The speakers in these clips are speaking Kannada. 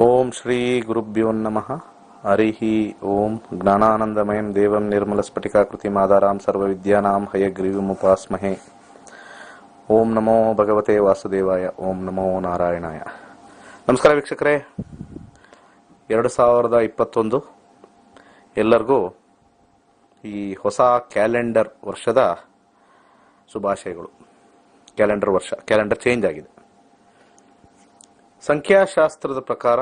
ಓಂ ಶ್ರೀ ಗುರುಭ್ಯೋ ನಮಃ. ಹರಿಃ ಓಂ. ಜ್ಞಾನಾನಂದಮಯಂ ದೇವಂ ನಿರ್ಮಲಸ್ಫಟಿಕಾಕೃತಿಮಾಧಾರಾಂ ಸರ್ವವಿದ್ಯಾನಾಂ ಹಯಗ್ರೀವಮುಪಾಸ್ಮಹೇ. ಓಂ ನಮೋ ಭಗವತೆ ವಾಸುದೇವಾಯ. ಓಂ ನಮೋ ನಾರಾಯಣಾಯ. ನಮಸ್ಕಾರ ವೀಕ್ಷಕರೇ. 2021 ಎಲ್ಲರಿಗೂ ಈ ಹೊಸ ಕ್ಯಾಲೆಂಡರ್ ವರ್ಷದ ಶುಭಾಶಯಗಳು. ಕ್ಯಾಲೆಂಡರ್ ಚೇಂಜ್ ಆಗಿದೆ. ಸಂಖ್ಯಾಶಾಸ್ತ್ರದ ಪ್ರಕಾರ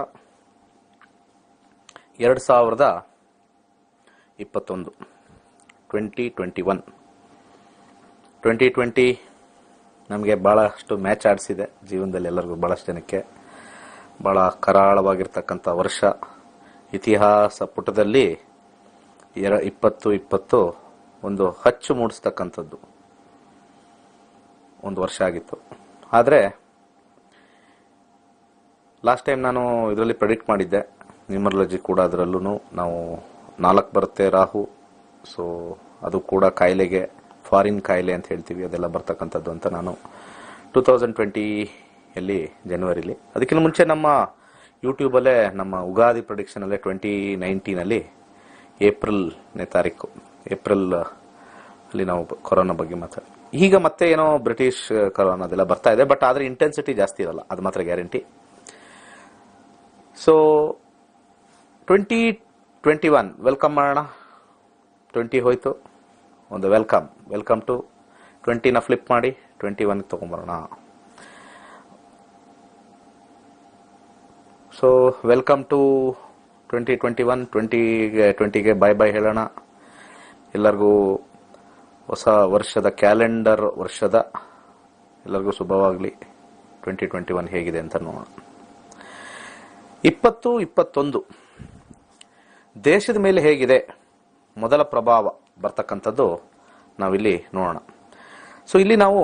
2020 ನಮಗೆ ಭಾಳಷ್ಟು ಮ್ಯಾಚ್ ಆಡಿಸಿದೆ ಜೀವನದಲ್ಲಿ. ಎಲ್ಲರಿಗೂ ಭಾಳಷ್ಟು ಜನಕ್ಕೆ ಭಾಳ ಕರಾಳವಾಗಿರ್ತಕ್ಕಂಥ ವರ್ಷ. ಇತಿಹಾಸ ಪುಟದಲ್ಲಿ 2020 ಒಂದು ಹಚ್ಚು ಮೂಡಿಸ್ತಕ್ಕಂಥದ್ದು ಒಂದು ವರ್ಷ ಆಗಿತ್ತು. ಆದರೆ ಲಾಸ್ಟ್ ಟೈಮ್ ನಾನು ಇದರಲ್ಲಿ ಪ್ರೆಡಿಕ್ಟ್ ಮಾಡಿದ್ದೆ, ನ್ಯೂಮರಾಲಜಿ ಕೂಡ ಅದರಲ್ಲೂ ನಾವು 4 ಬರುತ್ತೆ ರಾಹು. ಸೊ ಅದು ಕೂಡ ಕಾಯಿಲೆಗೆ, ಫಾರಿನ್ ಕಾಯಿಲೆ ಅಂತ ಹೇಳ್ತೀವಿ, ಅದೆಲ್ಲ ಬರ್ತಕ್ಕಂಥದ್ದು ಅಂತ ನಾನು 2020 ಜನವರಿಲಿ, ಅದಕ್ಕಿಂತ ಮುಂಚೆ ನಮ್ಮ ಯೂಟ್ಯೂಬಲ್ಲೇ ನಮ್ಮ ಉಗಾದಿ ಪ್ರೊಡಿಕ್ಷನಲ್ಲೇ 2019 ಏಪ್ರಿಲ್ನೇ ತಾರೀಕು, ಏಪ್ರಿಲ್ ಅಲ್ಲಿ ನಾವು ಕೊರೋನಾ ಬಗ್ಗೆ ಮಾತಾಡಿ. ಈಗ ಮತ್ತೆ ಏನೋ ಬ್ರಿಟಿಷ್ ಕೊರೋನಾ ಅದೆಲ್ಲ ಬರ್ತಾ ಇದೆ, ಬಟ್ ಆದರೆ ಇಂಟೆನ್ಸಿಟಿ ಜಾಸ್ತಿ ಇರಲ್ಲ, ಅದು ಮಾತ್ರ ಗ್ಯಾರಂಟಿ. ಸೊ 2021 ವೆಲ್ಕಮ್ ಮಾಡೋಣ. 20 ಹೋಯ್ತು, ಒಂದು ವೆಲ್ಕಮ್ ಟು 20ನ ಫ್ಲಿಪ್ ಮಾಡಿ 21 ತಗೊಂಬರೋಣ. So welcome to 2021. 20ಗೆ ಬೈ ಹೇಳೋಣ. ಎಲ್ಲರಿಗೂ ಹೊಸ ವರ್ಷದ ಕ್ಯಾಲೆಂಡರ್ ವರ್ಷದ ಎಲ್ಲರಿಗೂ ಶುಭವಾಗಲಿ. 2021 ಹೇಗಿದೆ ಅಂತ ನೋಡೋಣ. 2021 ದೇಶದ ಮೇಲೆ ಹೇಗಿದೆ, ಮೊದಲ ಪ್ರಭಾವ ಬರ್ತಕ್ಕಂಥದ್ದು ನಾವಿಲ್ಲಿ ನೋಡೋಣ. ಸೊ ಇಲ್ಲಿ ನಾವು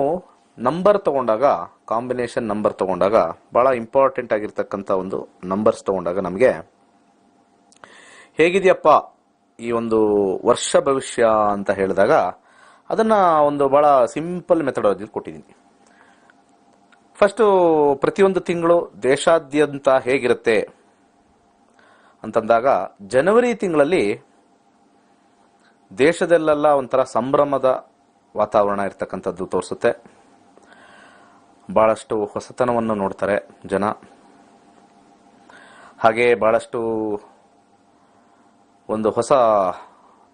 ನಂಬರ್ ತಗೊಂಡಾಗ, ಕಾಂಬಿನೇಷನ್ ನಂಬರ್ ತಗೊಂಡಾಗ, ಬಹಳ ಇಂಪಾರ್ಟೆಂಟ್ ಆಗಿರ್ತಕ್ಕಂಥ ಒಂದು ನಂಬರ್ಸ್ ತಗೊಂಡಾಗ ನಮಗೆ ಹೇಗಿದೆಯಪ್ಪ ಈ ಒಂದು ವರ್ಷ ಭವಿಷ್ಯ ಅಂತ ಹೇಳಿದಾಗ ಅದನ್ನ ಒಂದು ಬಹಳ ಸಿಂಪಲ್ ಮೆಥಡಾಲಜಿ ಕೊಟ್ಟಿದ್ದೀನಿ. ಫಸ್ಟ್, ಪ್ರತಿಯೊಂದು ತಿಂಗಳು ದೇಶಾದ್ಯಂತ ಹೇಗಿರುತ್ತೆ ಅಂತಂದಾಗ, ಜನವರಿ ತಿಂಗಳಲ್ಲಿ ದೇಶದಲ್ಲೆಲ್ಲ ಒಂಥರ ಸಂಭ್ರಮದ ವಾತಾವರಣ ಇರ್ತಕ್ಕಂಥದ್ದು ತೋರಿಸುತ್ತೆ. ಬಹಳಷ್ಟು ಹೊಸತನವನ್ನು ನೋಡ್ತಾರೆ ಜನ. ಹಾಗೆ ಬಹಳಷ್ಟು ಒಂದು ಹೊಸ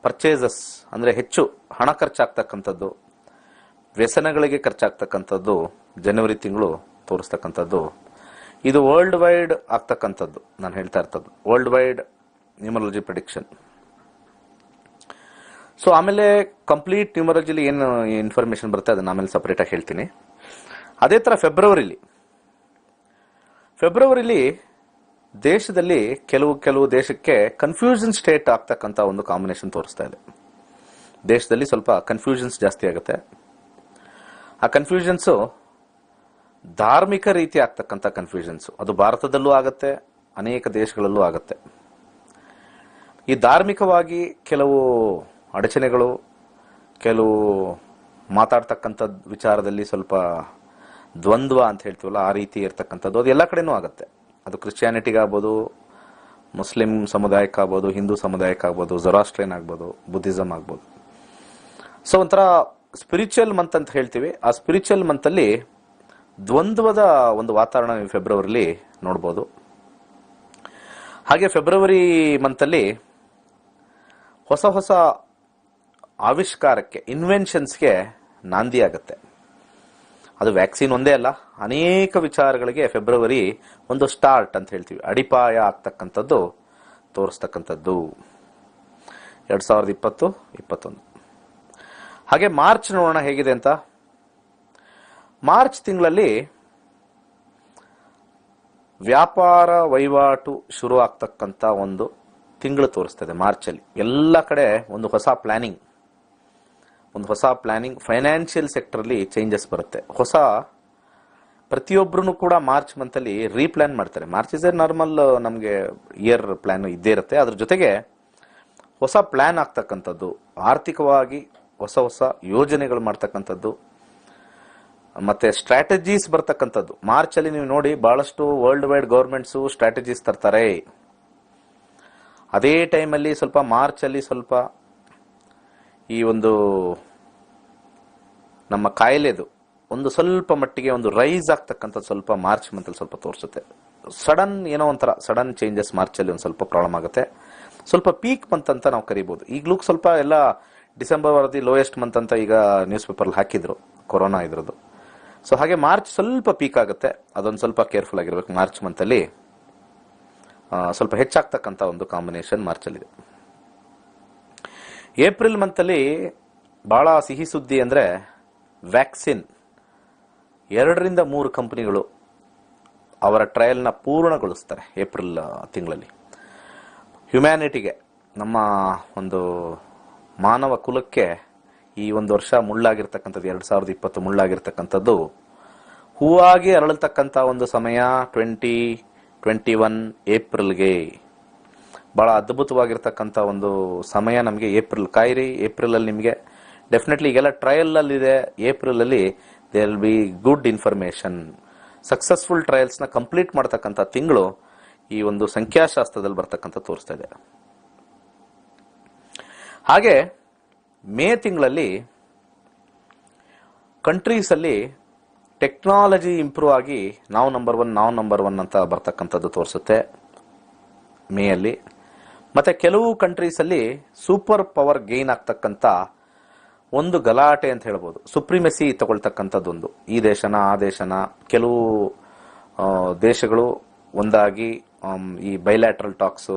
ಪರ್ಚೇಸಸ್, ಅಂದ್ರೆ ಹೆಚ್ಚು ಹಣ ಖರ್ಚಾಗ್ತಕ್ಕಂಥದ್ದು, ವ್ಯಸನಗಳಿಗೆ ಖರ್ಚಾಗ್ತಕ್ಕಂಥದ್ದು ಜನವರಿ ತಿಂಗಳು ತೋರಿಸ್ತಕ್ಕಂಥದ್ದು. ಇದು ವರ್ಲ್ಡ್ ವೈಡ್ ಆಗ್ತಕ್ಕಂಥದ್ದು, ನಾನು ಹೇಳ್ತಾ ಇರ್ತದ್ದು world wide numerology prediction. So ಆಮೇಲೆ ಕಂಪ್ಲೀಟ್ ನ್ಯೂಮರಾಲಜಿಲಿ ಏನು ಇನ್ಫಾರ್ಮೇಶನ್ ಬರುತ್ತೆ ಅದನ್ನ ಆಮೇಲೆ ಸಪರೇಟ್ ಆಗಿ ಹೇಳ್ತೀನಿ. ಅದೇ ತರ ಫೆಬ್ರವರಿಲಿ ದೇಶದಲ್ಲಿ ಕೆಲವು ದೇಶಕ್ಕೆ ಕನ್ಫ್ಯೂಷನ್ ಸ್ಟೇಟ್ ಆಗ್ತಕ್ಕಂಥ ಒಂದು ಕಾಂಬಿನೇಷನ್ ತೋರಿಸ್ತಾ ಇದೆ. ದೇಶದಲ್ಲಿ ಸ್ವಲ್ಪ ಕನ್ಫ್ಯೂಷನ್ಸ್ ಜಾಸ್ತಿ ಆಗುತ್ತೆ. ಆ ಕನ್ಫ್ಯೂಷನ್ಸು ಧಾರ್ಮಿಕ ರೀತಿ ಆಗ್ತಕ್ಕಂಥ ಕನ್ಫ್ಯೂಷನ್ಸ್, ಅದು ಭಾರತದಲ್ಲೂ ಆಗತ್ತೆ, ಅನೇಕ ದೇಶಗಳಲ್ಲೂ ಆಗತ್ತೆ. ಈ ಧಾರ್ಮಿಕವಾಗಿ ಕೆಲವು ಅಡಚಣೆಗಳು, ಕೆಲವು ಮಾತಾಡ್ತಕ್ಕಂಥ ವಿಚಾರದಲ್ಲಿ ಸ್ವಲ್ಪ ದ್ವಂದ್ವ ಅಂತ ಹೇಳ್ತೀವಲ್ಲ, ಆ ರೀತಿ ಇರ್ತಕ್ಕಂಥದ್ದು ಅದು ಎಲ್ಲ ಕಡೆನೂ ಆಗತ್ತೆ. ಅದು ಕ್ರಿಶ್ಚಿಯಾನಿಟಿಗಾಗ್ಬೋದು, ಮುಸ್ಲಿಂ ಸಮುದಾಯಕ್ಕಾಗ್ಬೋದು, ಹಿಂದೂ ಸಮುದಾಯಕ್ಕಾಗ್ಬೋದು, ಜೊರಾಸ್ಟ್ರಿಯನ್ ಆಗ್ಬೋದು, ಬುದ್ಧಿಸಮ್ ಆಗ್ಬೋದು. ಸೊ ಒಂಥರ ಸ್ಪಿರಿಚುವಲ್ ಮಂತ್ ಅಂತ ಹೇಳ್ತೀವಿ. ಆ ಸ್ಪಿರಿಚುವಲ್ ಮಂತ್ ಅಲ್ಲಿ ದ್ವಂದ್ವದ ಒಂದು ವಾತಾವರಣ ನೀವು ಫೆಬ್ರವರಿಲಿ ನೋಡ್ಬೋದು. ಹಾಗೆ ಫೆಬ್ರವರಿ ಮಂತ್ ಅಲ್ಲಿ ಹೊಸ ಆವಿಷ್ಕಾರಕ್ಕೆ, ಇನ್ವೆನ್ಷನ್ಸ್ಗೆ ನಾಂದಿ ಆಗುತ್ತೆ. ಅದು ವ್ಯಾಕ್ಸಿನ್ ಒಂದೇ ಅಲ್ಲ, ಅನೇಕ ವಿಚಾರಗಳಿಗೆ ಫೆಬ್ರವರಿ ಒಂದು ಸ್ಟಾರ್ಟ್ ಅಂತ ಹೇಳ್ತೀವಿ, ಅಡಿಪಾಯ ಆಗ್ತಕ್ಕಂಥದ್ದು ತೋರಿಸ್ತಕ್ಕಂಥದ್ದು 2020-21. ಹಾಗೆ ಮಾರ್ಚ್ ನೋಡೋಣ ಹೇಗಿದೆ ಅಂತ. ಮಾರ್ಚ್ ತಿಂಗಳಲ್ಲಿ ವ್ಯಾಪಾರ ವಹಿವಾಟು ಶುರು ಆಗ್ತಕ್ಕಂಥ ಒಂದು ತಿಂಗಳು ತೋರಿಸ್ತದೆ. ಮಾರ್ಚಲ್ಲಿ ಎಲ್ಲ ಕಡೆ ಒಂದು ಹೊಸ ಪ್ಲಾನಿಂಗ್ ಫೈನಾನ್ಷಿಯಲ್ ಸೆಕ್ಟರ್ ಅಲ್ಲಿ ಚೇಂಜಸ್ ಬರುತ್ತೆ. ಪ್ರತಿಯೊಬ್ಬರು ಕೂಡ ಮಾರ್ಚ್ ಮಂತ್ ಅಲ್ಲಿ ರೀಪ್ಲಾನ್ ಮಾಡ್ತಾರೆ. ಮಾರ್ಚ್ ಇಸ್ ಎ ನಾರ್ಮಲ್ ನಮಗೆ ಇಯರ್ ಪ್ಲಾನ್ ಇದ್ದೇ ಇರುತ್ತೆ. ಅದ್ರ ಜೊತೆಗೆ ಹೊಸ ಪ್ಲಾನ್ ಆಗ್ತಕ್ಕಂಥದ್ದು, ಆರ್ಥಿಕವಾಗಿ ಹೊಸ ಯೋಜನೆಗಳು ಮಾಡ್ತಕ್ಕಂಥದ್ದು, ಮತ್ತೆ ಸ್ಟ್ರಾಟಜೀಸ್ ಬರ್ತಕ್ಕಂಥದ್ದು ಮಾರ್ಚ್ ಅಲ್ಲಿ ನೀವು ನೋಡಿ ಬಹಳಷ್ಟು ವರ್ಲ್ಡ್ ವೈಡ್ ಗವರ್ಮೆಂಟ್ಸ್ ಸ್ಟ್ರಾಟಜೀಸ್ ತರ್ತಾರೆ. ಅದೇ ಟೈಮಲ್ಲಿ ಸ್ವಲ್ಪ ಮಾರ್ಚ್ ಅಲ್ಲಿ ಸ್ವಲ್ಪ ಈ ಒಂದು ನಮ್ಮ ಕಾಯಿಲೆದು ಒಂದು ಸ್ವಲ್ಪ ಮಟ್ಟಿಗೆ ಒಂದು ರೈಸ್ ಆಗ್ತಕ್ಕಂಥದ್ದು ಸ್ವಲ್ಪ ಮಾರ್ಚ್ ಮಂತಲ್ಲಿ ಸ್ವಲ್ಪ ತೋರಿಸುತ್ತೆ. ಸಡನ್ ಏನೋ ಒಂಥರ ಸಡನ್ ಚೇಂಜಸ್ ಮಾರ್ಚ್ ಅಲ್ಲಿ ಒಂದು ಸ್ವಲ್ಪ ಪ್ರಾಬ್ಲಮ್ ಆಗುತ್ತೆ. ಸ್ವಲ್ಪ ಪೀಕ್ ಮಂತ್ ಅಂತ ನಾವು ಕರಿಬಹುದು. ಈಗಲೂ ಸ್ವಲ್ಪ ಎಲ್ಲ ಡಿಸೆಂಬರ್ ವರದಿ ಲೋಯೆಸ್ಟ್ ಮಂತ್ ಅಂತ ಈಗ ನ್ಯೂಸ್ ಪೇಪರ್ ಹಾಕಿದ್ರು ಕೊರೋನಾ ಇದ್ರದ್ದು. ಸೊ ಹಾಗೆ ಮಾರ್ಚ್ ಸ್ವಲ್ಪ ಪೀಕ್ ಆಗುತ್ತೆ. ಅದೊಂದು ಸ್ವಲ್ಪ ಕೇರ್ಫುಲ್ ಆಗಿರ್ಬೇಕು. ಮಾರ್ಚ್ ಮಂತ್ ಅಲ್ಲಿ ಸ್ವಲ್ಪ ಹೆಚ್ಚಾಗ್ತಕ್ಕಂಥ ಒಂದು ಕಾಂಬಿನೇಷನ್ ಮಾರ್ಚ್ ಅಲ್ಲಿ ಇದೆ. ಏಪ್ರಿಲ್ ಮಂತ್ ಅಲ್ಲಿ ಬಹಳ ಸಿಹಿ ಸುದ್ದಿ ಅಂದ್ರೆ ವ್ಯಾಕ್ಸಿನ್ 2-3 ಕಂಪನಿಗಳು ಅವರ ಟ್ರಯಲ್ನ ಪೂರ್ಣಗೊಳಿಸ್ತಾರೆ ಏಪ್ರಿಲ್ ತಿಂಗಳಲ್ಲಿ. ಹ್ಯುಮ್ಯಾನಿಟಿಗೆ, ನಮ್ಮ ಒಂದು ಮಾನವ ಕುಲಕ್ಕೆ ಈ ಒಂದು ವರ್ಷ ಮುಳ್ಳಾಗಿರ್ತಕ್ಕಂಥದ್ದು 2020 ಮುಳ್ಳಾಗಿರ್ತಕ್ಕಂಥದ್ದು ಹೂವಾಗಿ ಅರಳತಕ್ಕಂಥ ಒಂದು ಸಮಯ 2021 ಏಪ್ರಿಲ್ಗೆ ಬಹಳ ಅದ್ಭುತವಾಗಿರ್ತಕ್ಕಂಥ ಒಂದು ಸಮಯ. ನಮಗೆ ಏಪ್ರಿಲ್ ಕಾಯಿರಿ. ಏಪ್ರಿಲ್ ಅಲ್ಲಿ ನಿಮಗೆ ಡೆಫಿನೆಟ್ಲಿ ಈಗೆಲ್ಲ ಟ್ರಯಲ್ ಅಲ್ಲಿ ಇದೆ. ಏಪ್ರಿಲ್ ಅಲ್ಲಿ there will be good information. Successful trials ನ ಕಂಪ್ಲೀಟ್ ಮಾಡತಕ್ಕಂಥ ತಿಂಗಳು ಈ ಒಂದು ಸಂಖ್ಯಾಶಾಸ್ತ್ರದಲ್ಲಿ ಬರ್ತಕ್ಕಂಥ ತೋರಿಸ್ತಾ ಇದೆ. ಹಾಗೆ ಮೇ ತಿಂಗಳಲ್ಲಿ ಕಂಟ್ರೀಸ್ ಅಲ್ಲಿ ಟೆಕ್ನಾಲಜಿ ಇಂಪ್ರೂವ್ ಆಗಿ ನಾವು ನಂಬರ್ ಒನ್ ಅಂತ ಬರ್ತಕ್ಕಂಥದ್ದು ತೋರಿಸುತ್ತೆ ಮೇ ಅಲ್ಲಿ. ಮತ್ತೆ ಕೆಲವು ಕಂಟ್ರೀಸ್ ಅಲ್ಲಿ ಸೂಪರ್ ಪವರ್ ಗೇನ್ ಆಗ್ತಕ್ಕಂಥ ಒಂದು ಗಲಾಟೆ ಅಂತ ಹೇಳ್ಬೋದು. ಸುಪ್ರಿಮೆಸಿ ತಗೊಳ್ತಕ್ಕಂಥದ್ದೊಂದು, ಈ ದೇಶನ ಆ ದೇಶನ ಕೆಲವು ದೇಶಗಳು ಒಂದಾಗಿ ಈ ಬೈಲ್ಯಾಟ್ರಲ್ ಟಾಕ್ಸ್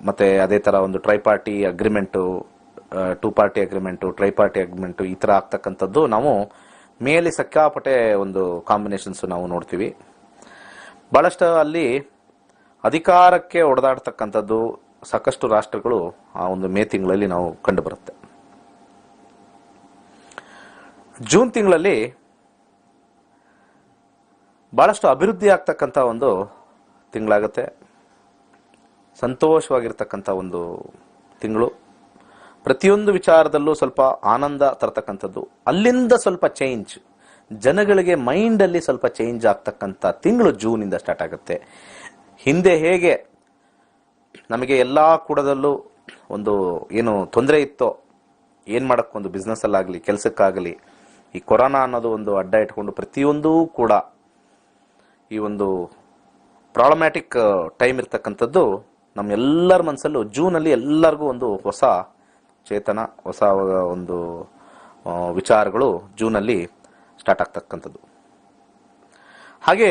ಮತ್ತೆ ಅದೇ ತರ ಒಂದು ಟ್ರೈಪಾರ್ಟಿ ಅಗ್ರಿಮೆಂಟು, 2 ಪಾರ್ಟಿ ಅಗ್ರಿಮೆಂಟು, ಟ್ರೈಪಾರ್ಟಿ ಅಗ್ರಿಮೆಂಟು ಈ ತರ ಆಗ್ತಕ್ಕಂಥದ್ದು ನಾವು ಮೇಲೆ ಸಿಕ್ಕಾಪಟ್ಟೆ ಒಂದು ಕಾಂಬಿನೇಷನ್ಸ್ ನಾವು ನೋಡ್ತೀವಿ. ಬಹಳಷ್ಟು ಅಲ್ಲಿ ಅಧಿಕಾರಕ್ಕೆ ಹೊಡೆದಾಡ್ತಕ್ಕಂಥದ್ದು ಸಾಕಷ್ಟು ರಾಷ್ಟ್ರಗಳು ಆ ಒಂದು ಮೇ ತಿಂಗಳಲ್ಲಿ ನಾವು ಕಂಡು ಬರುತ್ತೆ. ಜೂನ್ ತಿಂಗಳಲ್ಲಿ ಬಹಳಷ್ಟು ಅಭಿವೃದ್ಧಿ ಆಗ್ತಕ್ಕಂಥ ಒಂದು ತಿಂಗಳಾಗುತ್ತೆ. ಸಂತೋಷವಾಗಿರ್ತಕ್ಕಂಥ ಒಂದು ತಿಂಗಳು. ಪ್ರತಿಯೊಂದು ವಿಚಾರದಲ್ಲೂ ಸ್ವಲ್ಪ ಆನಂದ ತರತಕ್ಕಂಥದ್ದು. ಅಲ್ಲಿಂದ ಸ್ವಲ್ಪ ಚೇಂಜ್, ಜನಗಳಿಗೆ ಮೈಂಡ್ ಅಲ್ಲಿ ಸ್ವಲ್ಪ ಚೇಂಜ್ ಆಗ್ತಕ್ಕಂಥ ತಿಂಗಳು ಜೂನ್ ಇಂದ ಸ್ಟಾರ್ಟ್ ಆಗುತ್ತೆ. ಹಿಂದೆ ಹೇಗೆ ನಮಗೆ ಎಲ್ಲಾ ಕೂಡದಲ್ಲೂ ಒಂದು ಏನು ತೊಂದರೆ ಇತ್ತೋ, ಏನ್ ಮಾಡಕ್ ಒಂದು ಬಿಸ್ನೆಸ್ ಅಲ್ಲಾಗ್ಲಿ ಕೆಲಸಕ್ಕಾಗಲಿ ಈ ಕೊರೋನಾ ಅನ್ನೋದು ಒಂದು ಅಡ್ಡ ಇಟ್ಕೊಂಡು ಪ್ರತಿಯೊಂದೂ ಕೂಡ ಈ ಒಂದು ಪ್ರಾಬ್ಲಮ್ಯಾಟಿಕ್ ಟೈಮ್ ಇರ್ತಕ್ಕಂಥದ್ದು ನಮ್ಮೆಲ್ಲರ ಮನಸ್ಸಲ್ಲೂ ಜೂನ್ ಅಲ್ಲಿ ಎಲ್ಲರಿಗೂ ಒಂದು ಹೊಸ ಚೇತನ, ಹೊಸ ಒಂದು ವಿಚಾರಗಳು ಜೂನ್ ಅಲ್ಲಿ ಸ್ಟಾರ್ಟ್ ಆಗ್ತಕ್ಕಂಥದ್ದು. ಹಾಗೆ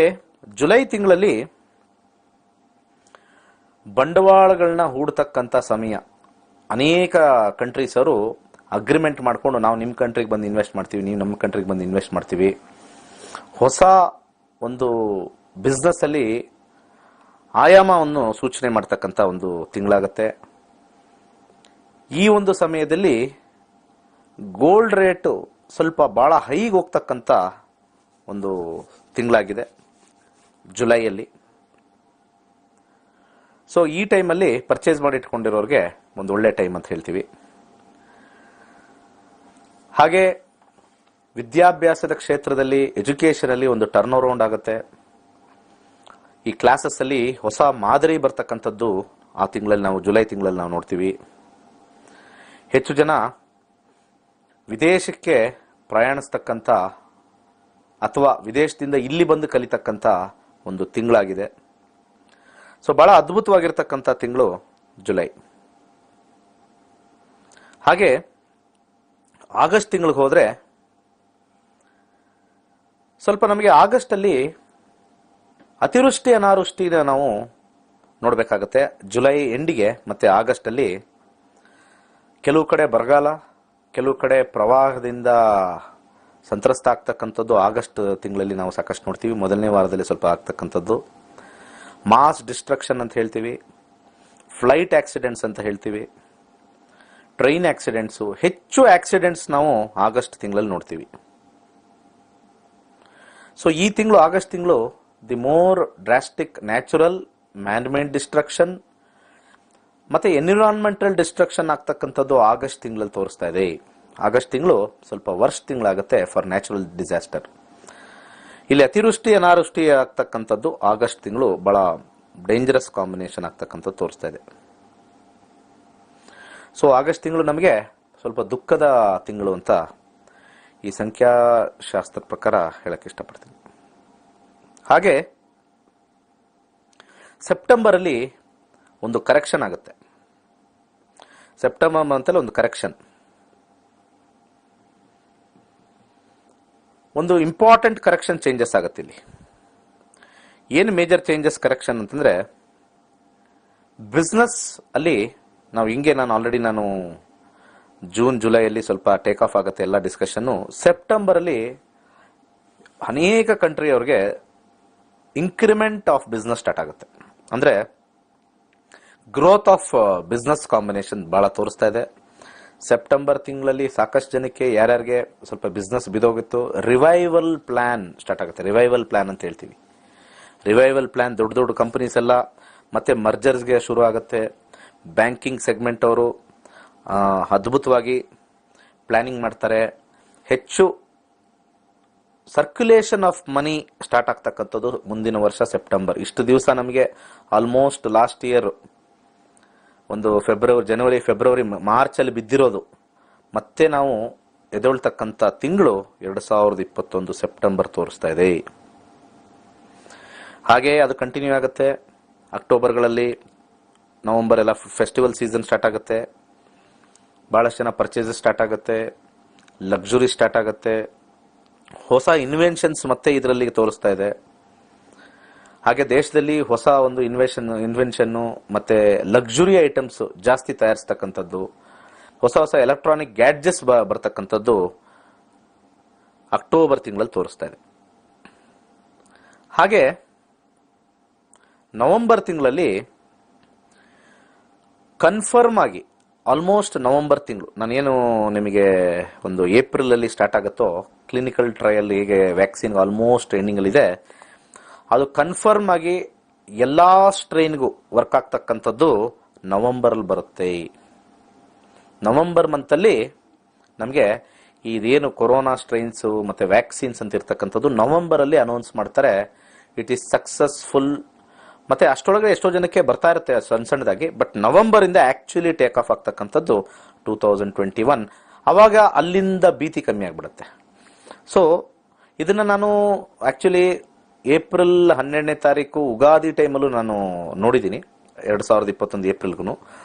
ಜುಲೈ ತಿಂಗಳಲ್ಲಿ ಬಂಡವಾಳಗಳನ್ನ ಹೂಡ್ತಕ್ಕಂಥ ಸಮಯ. ಅನೇಕ ಕಂಟ್ರೀಸ್ ಅವರು ಅಗ್ರಿಮೆಂಟ್ ಮಾಡ್ಕೊಂಡು ನಾವು ನಿಮ್ಮ ಕಂಟ್ರಿಗೆ ಬಂದು ಇನ್ವೆಸ್ಟ್ ಮಾಡ್ತೀವಿ, ನೀವು ನಮ್ಮ ಕಂಟ್ರಿಗೆ ಬಂದು ಇನ್ವೆಸ್ಟ್ ಮಾಡ್ತೀವಿ. ಹೊಸ ಒಂದು ಬಿಸ್ನೆಸ್ ಅಲ್ಲಿ ಆಯಾಮವನ್ನು ಸೂಚನೆ ಮಾಡ್ತಕ್ಕಂಥ ಒಂದು ತಿಂಗಳಾಗತ್ತೆ. ಈ ಒಂದು ಸಮಯದಲ್ಲಿ ಗೋಲ್ಡ್ ರೇಟ್ ಸ್ವಲ್ಪ ಬಹಳ ಹೈಗೆ ಹೋಗ್ತಕ್ಕಂಥ ಒಂದು ತಿಂಗಳಾಗಿದೆ ಜುಲೈಯಲ್ಲಿ. ಸೊ ಈ ಟೈಮಲ್ಲಿ ಪರ್ಚೇಸ್ ಮಾಡಿ ಇಟ್ಕೊಂಡಿರೋರಿಗೆ ಒಂದು ಒಳ್ಳೆ ಟೈಮ್ ಅಂತ ಹೇಳ್ತೀವಿ. ಹಾಗೆ ವಿದ್ಯಾಭ್ಯಾಸದ ಕ್ಷೇತ್ರದಲ್ಲಿ ಎಜುಕೇಶನ್ ಅಲ್ಲಿ ಒಂದು ಟರ್ನ್ ಅರೌಂಡ್ ಆಗುತ್ತೆ. ಈ ಕ್ಲಾಸಸ್ ಅಲ್ಲಿ ಹೊಸ ಮಾದರಿ ಬರ್ತಕ್ಕಂಥದ್ದು ಆ ತಿಂಗಳಲ್ಲಿ ನಾವು ಜುಲೈ ತಿಂಗಳಲ್ಲಿ ನಾವು ನೋಡ್ತೀವಿ. ಹೆಚ್ಚು ಜನ ವಿದೇಶಕ್ಕೆ ಪ್ರಯಾಣಿಸ್ತಕ್ಕಂಥ ಅಥವಾ ವಿದೇಶದಿಂದ ಇಲ್ಲಿ ಬಂದು ಕಲಿತಕ್ಕಂಥ ಒಂದು ತಿಂಗಳಾಗಿದೆ. ಸೊ ಬಹಳ ಅದ್ಭುತವಾಗಿರ್ತಕ್ಕಂಥ ತಿಂಗಳು ಜುಲೈ. ಹಾಗೆ ಆಗಸ್ಟ್ ತಿಂಗಳಿಗೆ ಹೋದ್ರೆ ಸ್ವಲ್ಪ ನಮಗೆ ಆಗಸ್ಟ್ ಅಲ್ಲಿ ಅತಿವೃಷ್ಟಿ ಅನಾವೃಷ್ಟಿನ ನಾವು ನೋಡ್ಬೇಕಾಗತ್ತೆ. ಜುಲೈ ಎಂಡಿಗೆ ಮತ್ತೆ ಆಗಸ್ಟ್ ಅಲ್ಲಿ ಕೆಲವು ಕಡೆ ಬರಗಾಲ, ಕೆಲವು ಕಡೆ ಪ್ರವಾಹದಿಂದ ಸಂತ್ರಸ್ತ ಆಗ್ತಕ್ಕಂಥದ್ದು ಆಗಸ್ಟ್ ತಿಂಗಳಲ್ಲಿ ನಾವು ಸಾಕಷ್ಟು ನೋಡ್ತೀವಿ. ಮೊದಲನೇ ವಾರದಲ್ಲಿ ಸ್ವಲ್ಪ ಆಗ್ತಕ್ಕಂಥದ್ದು ಮಾಸ್ ಡಿಸ್ಟ್ರಕ್ಷನ್ ಅಂತ ಹೇಳ್ತೀವಿ, ಫ್ಲೈಟ್ ಆಕ್ಸಿಡೆಂಟ್ಸ್ ಅಂತ ಹೇಳ್ತೀವಿ, ಟ್ರೈನ್ ಆಕ್ಸಿಡೆಂಟ್ಸು, ಹೆಚ್ಚು ಆಕ್ಸಿಡೆಂಟ್ಸ್ ನಾವು ಆಗಸ್ಟ್ ತಿಂಗಳಲ್ಲಿ ನೋಡ್ತೀವಿ. ಸೊ ಈ ತಿಂಗಳು ಆಗಸ್ಟ್ ತಿಂಗಳು the more drastic natural man-made destruction ಮತ್ತೆ ಎನ್ವಿರಾನ್ಮೆಂಟಲ್ ಡಿಸ್ಟ್ರಕ್ಷನ್ ಆಗ್ತಕ್ಕಂಥದ್ದು ಆಗಸ್ಟ್ ತಿಂಗಳಲ್ಲಿ ತೋರಿಸ್ತಾ ಇದೆ. ಆಗಸ್ಟ್ ತಿಂಗಳು ಸ್ವಲ್ಪ ವರ್ಷ ತಿಂಗಳಾಗುತ್ತೆ ಫಾರ್ ನ್ಯಾಚುರಲ್ ಡಿಸಾಸ್ಟರ್. ಇಲ್ಲಿ ಅತಿವೃಷ್ಟಿ ಅನಾವೃಷ್ಟಿ ಆಗ್ತಕ್ಕಂಥದ್ದು ಆಗಸ್ಟ್ ತಿಂಗಳು ಬಹಳ ಡೇಂಜರಸ್ ಕಾಂಬಿನೇಷನ್ ಆಗ್ತಕ್ಕಂಥದ್ದು ತೋರಿಸ್ತಾ ಇದೆ. ಸೊ ಆಗಸ್ಟ್ ತಿಂಗಳು ನಮಗೆ ಸ್ವಲ್ಪ ದುಃಖದ ತಿಂಗಳು ಅಂತ ಈ ಸಂಖ್ಯಾಶಾಸ್ತ್ರ ಪ್ರಕಾರ ಹೇಳಕ್ಕೆ ಇಷ್ಟಪಡ್ತೀನಿ. ಹಾಗೆ ಸೆಪ್ಟೆಂಬರ್ ಅಲ್ಲಿ ಒಂದು ಕರೆಕ್ಷನ್ ಆಗುತ್ತೆ. ಸೆಪ್ಟೆಂಬರ್ ಮಂತಲ್ಲಿ ಒಂದು ಕರೆಕ್ಷನ್, ಒಂದು ಇಂಪಾರ್ಟೆಂಟ್ ಕರೆಕ್ಷನ್ ಚೇಂಜಸ್ ಆಗುತ್ತೆ. ಇಲ್ಲಿ ಏನು ಮೇಜರ್ ಚೇಂಜಸ್ ಕರೆಕ್ಷನ್ ಅಂತಂದ್ರೆ, ಬಿಸ್ನೆಸ್ ಅಲ್ಲಿ ನಾವು ಹಿಂಗೆ ನಾನು ಜೂನ್ ಜುಲೈಯಲ್ಲಿ ಸ್ವಲ್ಪ ಟೇಕ್ ಆಫ್ ಆಗುತ್ತೆ ಎಲ್ಲ ಡಿಸ್ಕಷನ್ನು. ಸೆಪ್ಟೆಂಬರ್ ಅಲ್ಲಿ ಅನೇಕ ಕಂಟ್ರಿ ಅವ್ರಿಗೆ ಇನ್ಕ್ರಿಮೆಂಟ್ ಆಫ್ ಬಿಸ್ನೆಸ್ ಸ್ಟಾರ್ಟ್ ಆಗುತ್ತೆ. ಅಂದ್ರೆ ಗ್ರೋತ್ ಆಫ್ ಬಿಸ್ನೆಸ್ ಕಾಂಬಿನೇಷನ್ ಬಹಳ ತೋರಿಸ್ತಾ ಇದೆ. ಸೆಪ್ಟೆಂಬರ್ ತಿಂಗಳಲ್ಲಿ ಸಾಕಷ್ಟು ಜನಕ್ಕೆ ಯಾರ್ಯಾರಿಗೆ ಸ್ವಲ್ಪ ಬಿಸ್ನೆಸ್ ಬಿದೋಗಿತ್ತು, ರಿವೈವಲ್ ಪ್ಲಾನ್ ಸ್ಟಾರ್ಟ್ ಆಗುತ್ತೆ. ರಿವೈವಲ್ ಪ್ಲಾನ್ ಅಂತ ಹೇಳ್ತೀವಿ. ರಿವೈವಲ್ ಪ್ಲಾನ್ ದೊಡ್ಡ ದೊಡ್ಡ ಕಂಪನೀಸ್ ಎಲ್ಲ ಮತ್ತೆ ಮರ್ಜರ್ಸ್ಗೆ ಶುರು ಆಗುತ್ತೆ. ಬ್ಯಾಂಕಿಂಗ್ ಸೆಗ್ಮೆಂಟ್ ಅವರು ಅದ್ಭುತವಾಗಿ ಪ್ಲಾನಿಂಗ್ ಮಾಡ್ತಾರೆ. ಹೆಚ್ಚು ಸರ್ಕ್ಯುಲೇಷನ್ ಆಫ್ ಮನಿ ಸ್ಟಾರ್ಟ್ ಆಗ್ತಕ್ಕಂಥದ್ದು ಮುಂದಿನ ವರ್ಷ ಸೆಪ್ಟೆಂಬರ್. ಇಷ್ಟು ದಿವಸ ನಮಗೆ ಆಲ್ಮೋಸ್ಟ್ ಲಾಸ್ಟ್ ಇಯರ್ ಒಂದು ಜನವರಿ ಫೆಬ್ರವರಿ ಮಾರ್ಚ್ ಅಲ್ಲಿ ಬಿದ್ದಿರೋದು ಮತ್ತೆ ನಾವು ಎದೊಳ್ತಕ್ಕಂಥ ತಿಂಗಳು 2021 ಸೆಪ್ಟೆಂಬರ್ ತೋರಿಸ್ತಾ ಇದೆ. ಹಾಗೆ ಅದು ಕಂಟಿನ್ಯೂ ಆಗುತ್ತೆ. ಅಕ್ಟೋಬರ್ಗಳಲ್ಲಿ ನವೆಂಬರ್ ಎಲ್ಲ ಫೆಸ್ಟಿವಲ್ ಸೀಸನ್ ಸ್ಟಾರ್ಟ್ ಆಗುತ್ತೆ. ಬಹಳಷ್ಟು ಜನ ಪರ್ಚೇಸಸ್ ಸ್ಟಾರ್ಟ್ ಆಗುತ್ತೆ, ಲಕ್ಸುರಿ ಸ್ಟಾರ್ಟ್ ಆಗುತ್ತೆ, ಹೊಸ ಇನ್ವೆನ್ಷನ್ಸ್ ಮತ್ತೆ ಇದರಲ್ಲಿ ತೋರಿಸ್ತಾ ಇದೆ. ಹಾಗೆ ದೇಶದಲ್ಲಿ ಹೊಸ ಒಂದು ಇನ್ವೆನ್ಷನ್ ಮತ್ತೆ ಲಕ್ಸುರಿ ಐಟಮ್ಸ್ ಜಾಸ್ತಿ ತಯಾರಿಸ್ತಕ್ಕಂಥದ್ದು, ಹೊಸ ಹೊಸ ಎಲೆಕ್ಟ್ರಾನಿಕ್ ಗ್ಯಾಡ್ಜೆಟ್ಸ್ ಬರ್ತಕ್ಕಂಥದ್ದು ಅಕ್ಟೋಬರ್ ತಿಂಗಳಲ್ಲಿ ತೋರಿಸ್ತಾ ಇದೆ. ಹಾಗೆ ನವೆಂಬರ್ ತಿಂಗಳಲ್ಲಿ ಕನ್ಫರ್ಮ್ ಆಗಿ ಆಲ್ಮೋಸ್ಟ್ ನವೆಂಬರ್ ತಿಂಗಳು ನಾನೇನು ನಿಮಗೆ ಒಂದು ಏಪ್ರಿಲ್ ಅಲ್ಲಿ ಸ್ಟಾರ್ಟ್ ಆಗುತ್ತೋ ಕ್ಲಿನಿಕಲ್ ಟ್ರಯಲ್ ಹೇಗೆ ವ್ಯಾಕ್ಸಿನ್ ಆಲ್ಮೋಸ್ಟ್ ಟ್ರೈನಿಂಗ್ ಅಲ್ಲಿ ಇದೆ, ಅದು ಕನ್ಫರ್ಮ್ ಆಗಿ ಎಲ್ಲಾ ಸ್ಟ್ರೈನ್ಗೂ ವರ್ಕ್ ಆಗ್ತಕ್ಕಂಥದ್ದು ನವೆಂಬರ್ ಅಲ್ಲಿ ಬರುತ್ತೆ. ನವೆಂಬರ್ ಮಂತ್ ಅಲ್ಲಿ ನಮಗೆ ಇದೇನು ಕೊರೋನಾ ಸ್ಟ್ರೈನ್ಸ್ ಮತ್ತೆ ವ್ಯಾಕ್ಸಿನ್ಸ್ ಅಂತ ಇರ್ತಕ್ಕಂಥದ್ದು ನವೆಂಬರ್ ಅಲ್ಲಿ ಅನೌನ್ಸ್ ಮಾಡ್ತಾರೆ. It is successful. ಮತ್ತೆ ಅಷ್ಟೊಳಗೆ ಎಷ್ಟೋ ಜನಕ್ಕೆ ಬರ್ತಾ ಇರುತ್ತೆ ಸಣ್ಣ ಸಣ್ಣದಾಗಿ, ಬಟ್ ನವೆಂಬರ್ ಇಂದ ಆಕ್ಚುಲಿ ಟೇಕ್ ಆಫ್ ಆಗ್ತಕ್ಕಂಥದ್ದು 2021. ಅವಾಗ ಅಲ್ಲಿಂದ ಭೀತಿ ಕಮ್ಮಿ ಆಗ್ಬಿಡುತ್ತೆ. ಸೊ ಇದನ್ನ ನಾನು ಆಕ್ಚುಲಿ ಏಪ್ರಿಲ್ 12ನೇ ತಾರೀಕು ಉಗಾದಿ ಟೈಮಲ್ಲೂ ನಾನು ನೋಡಿದ್ದೀನಿ 2021 ಏಪ್ರಿಲ್ಗೂ.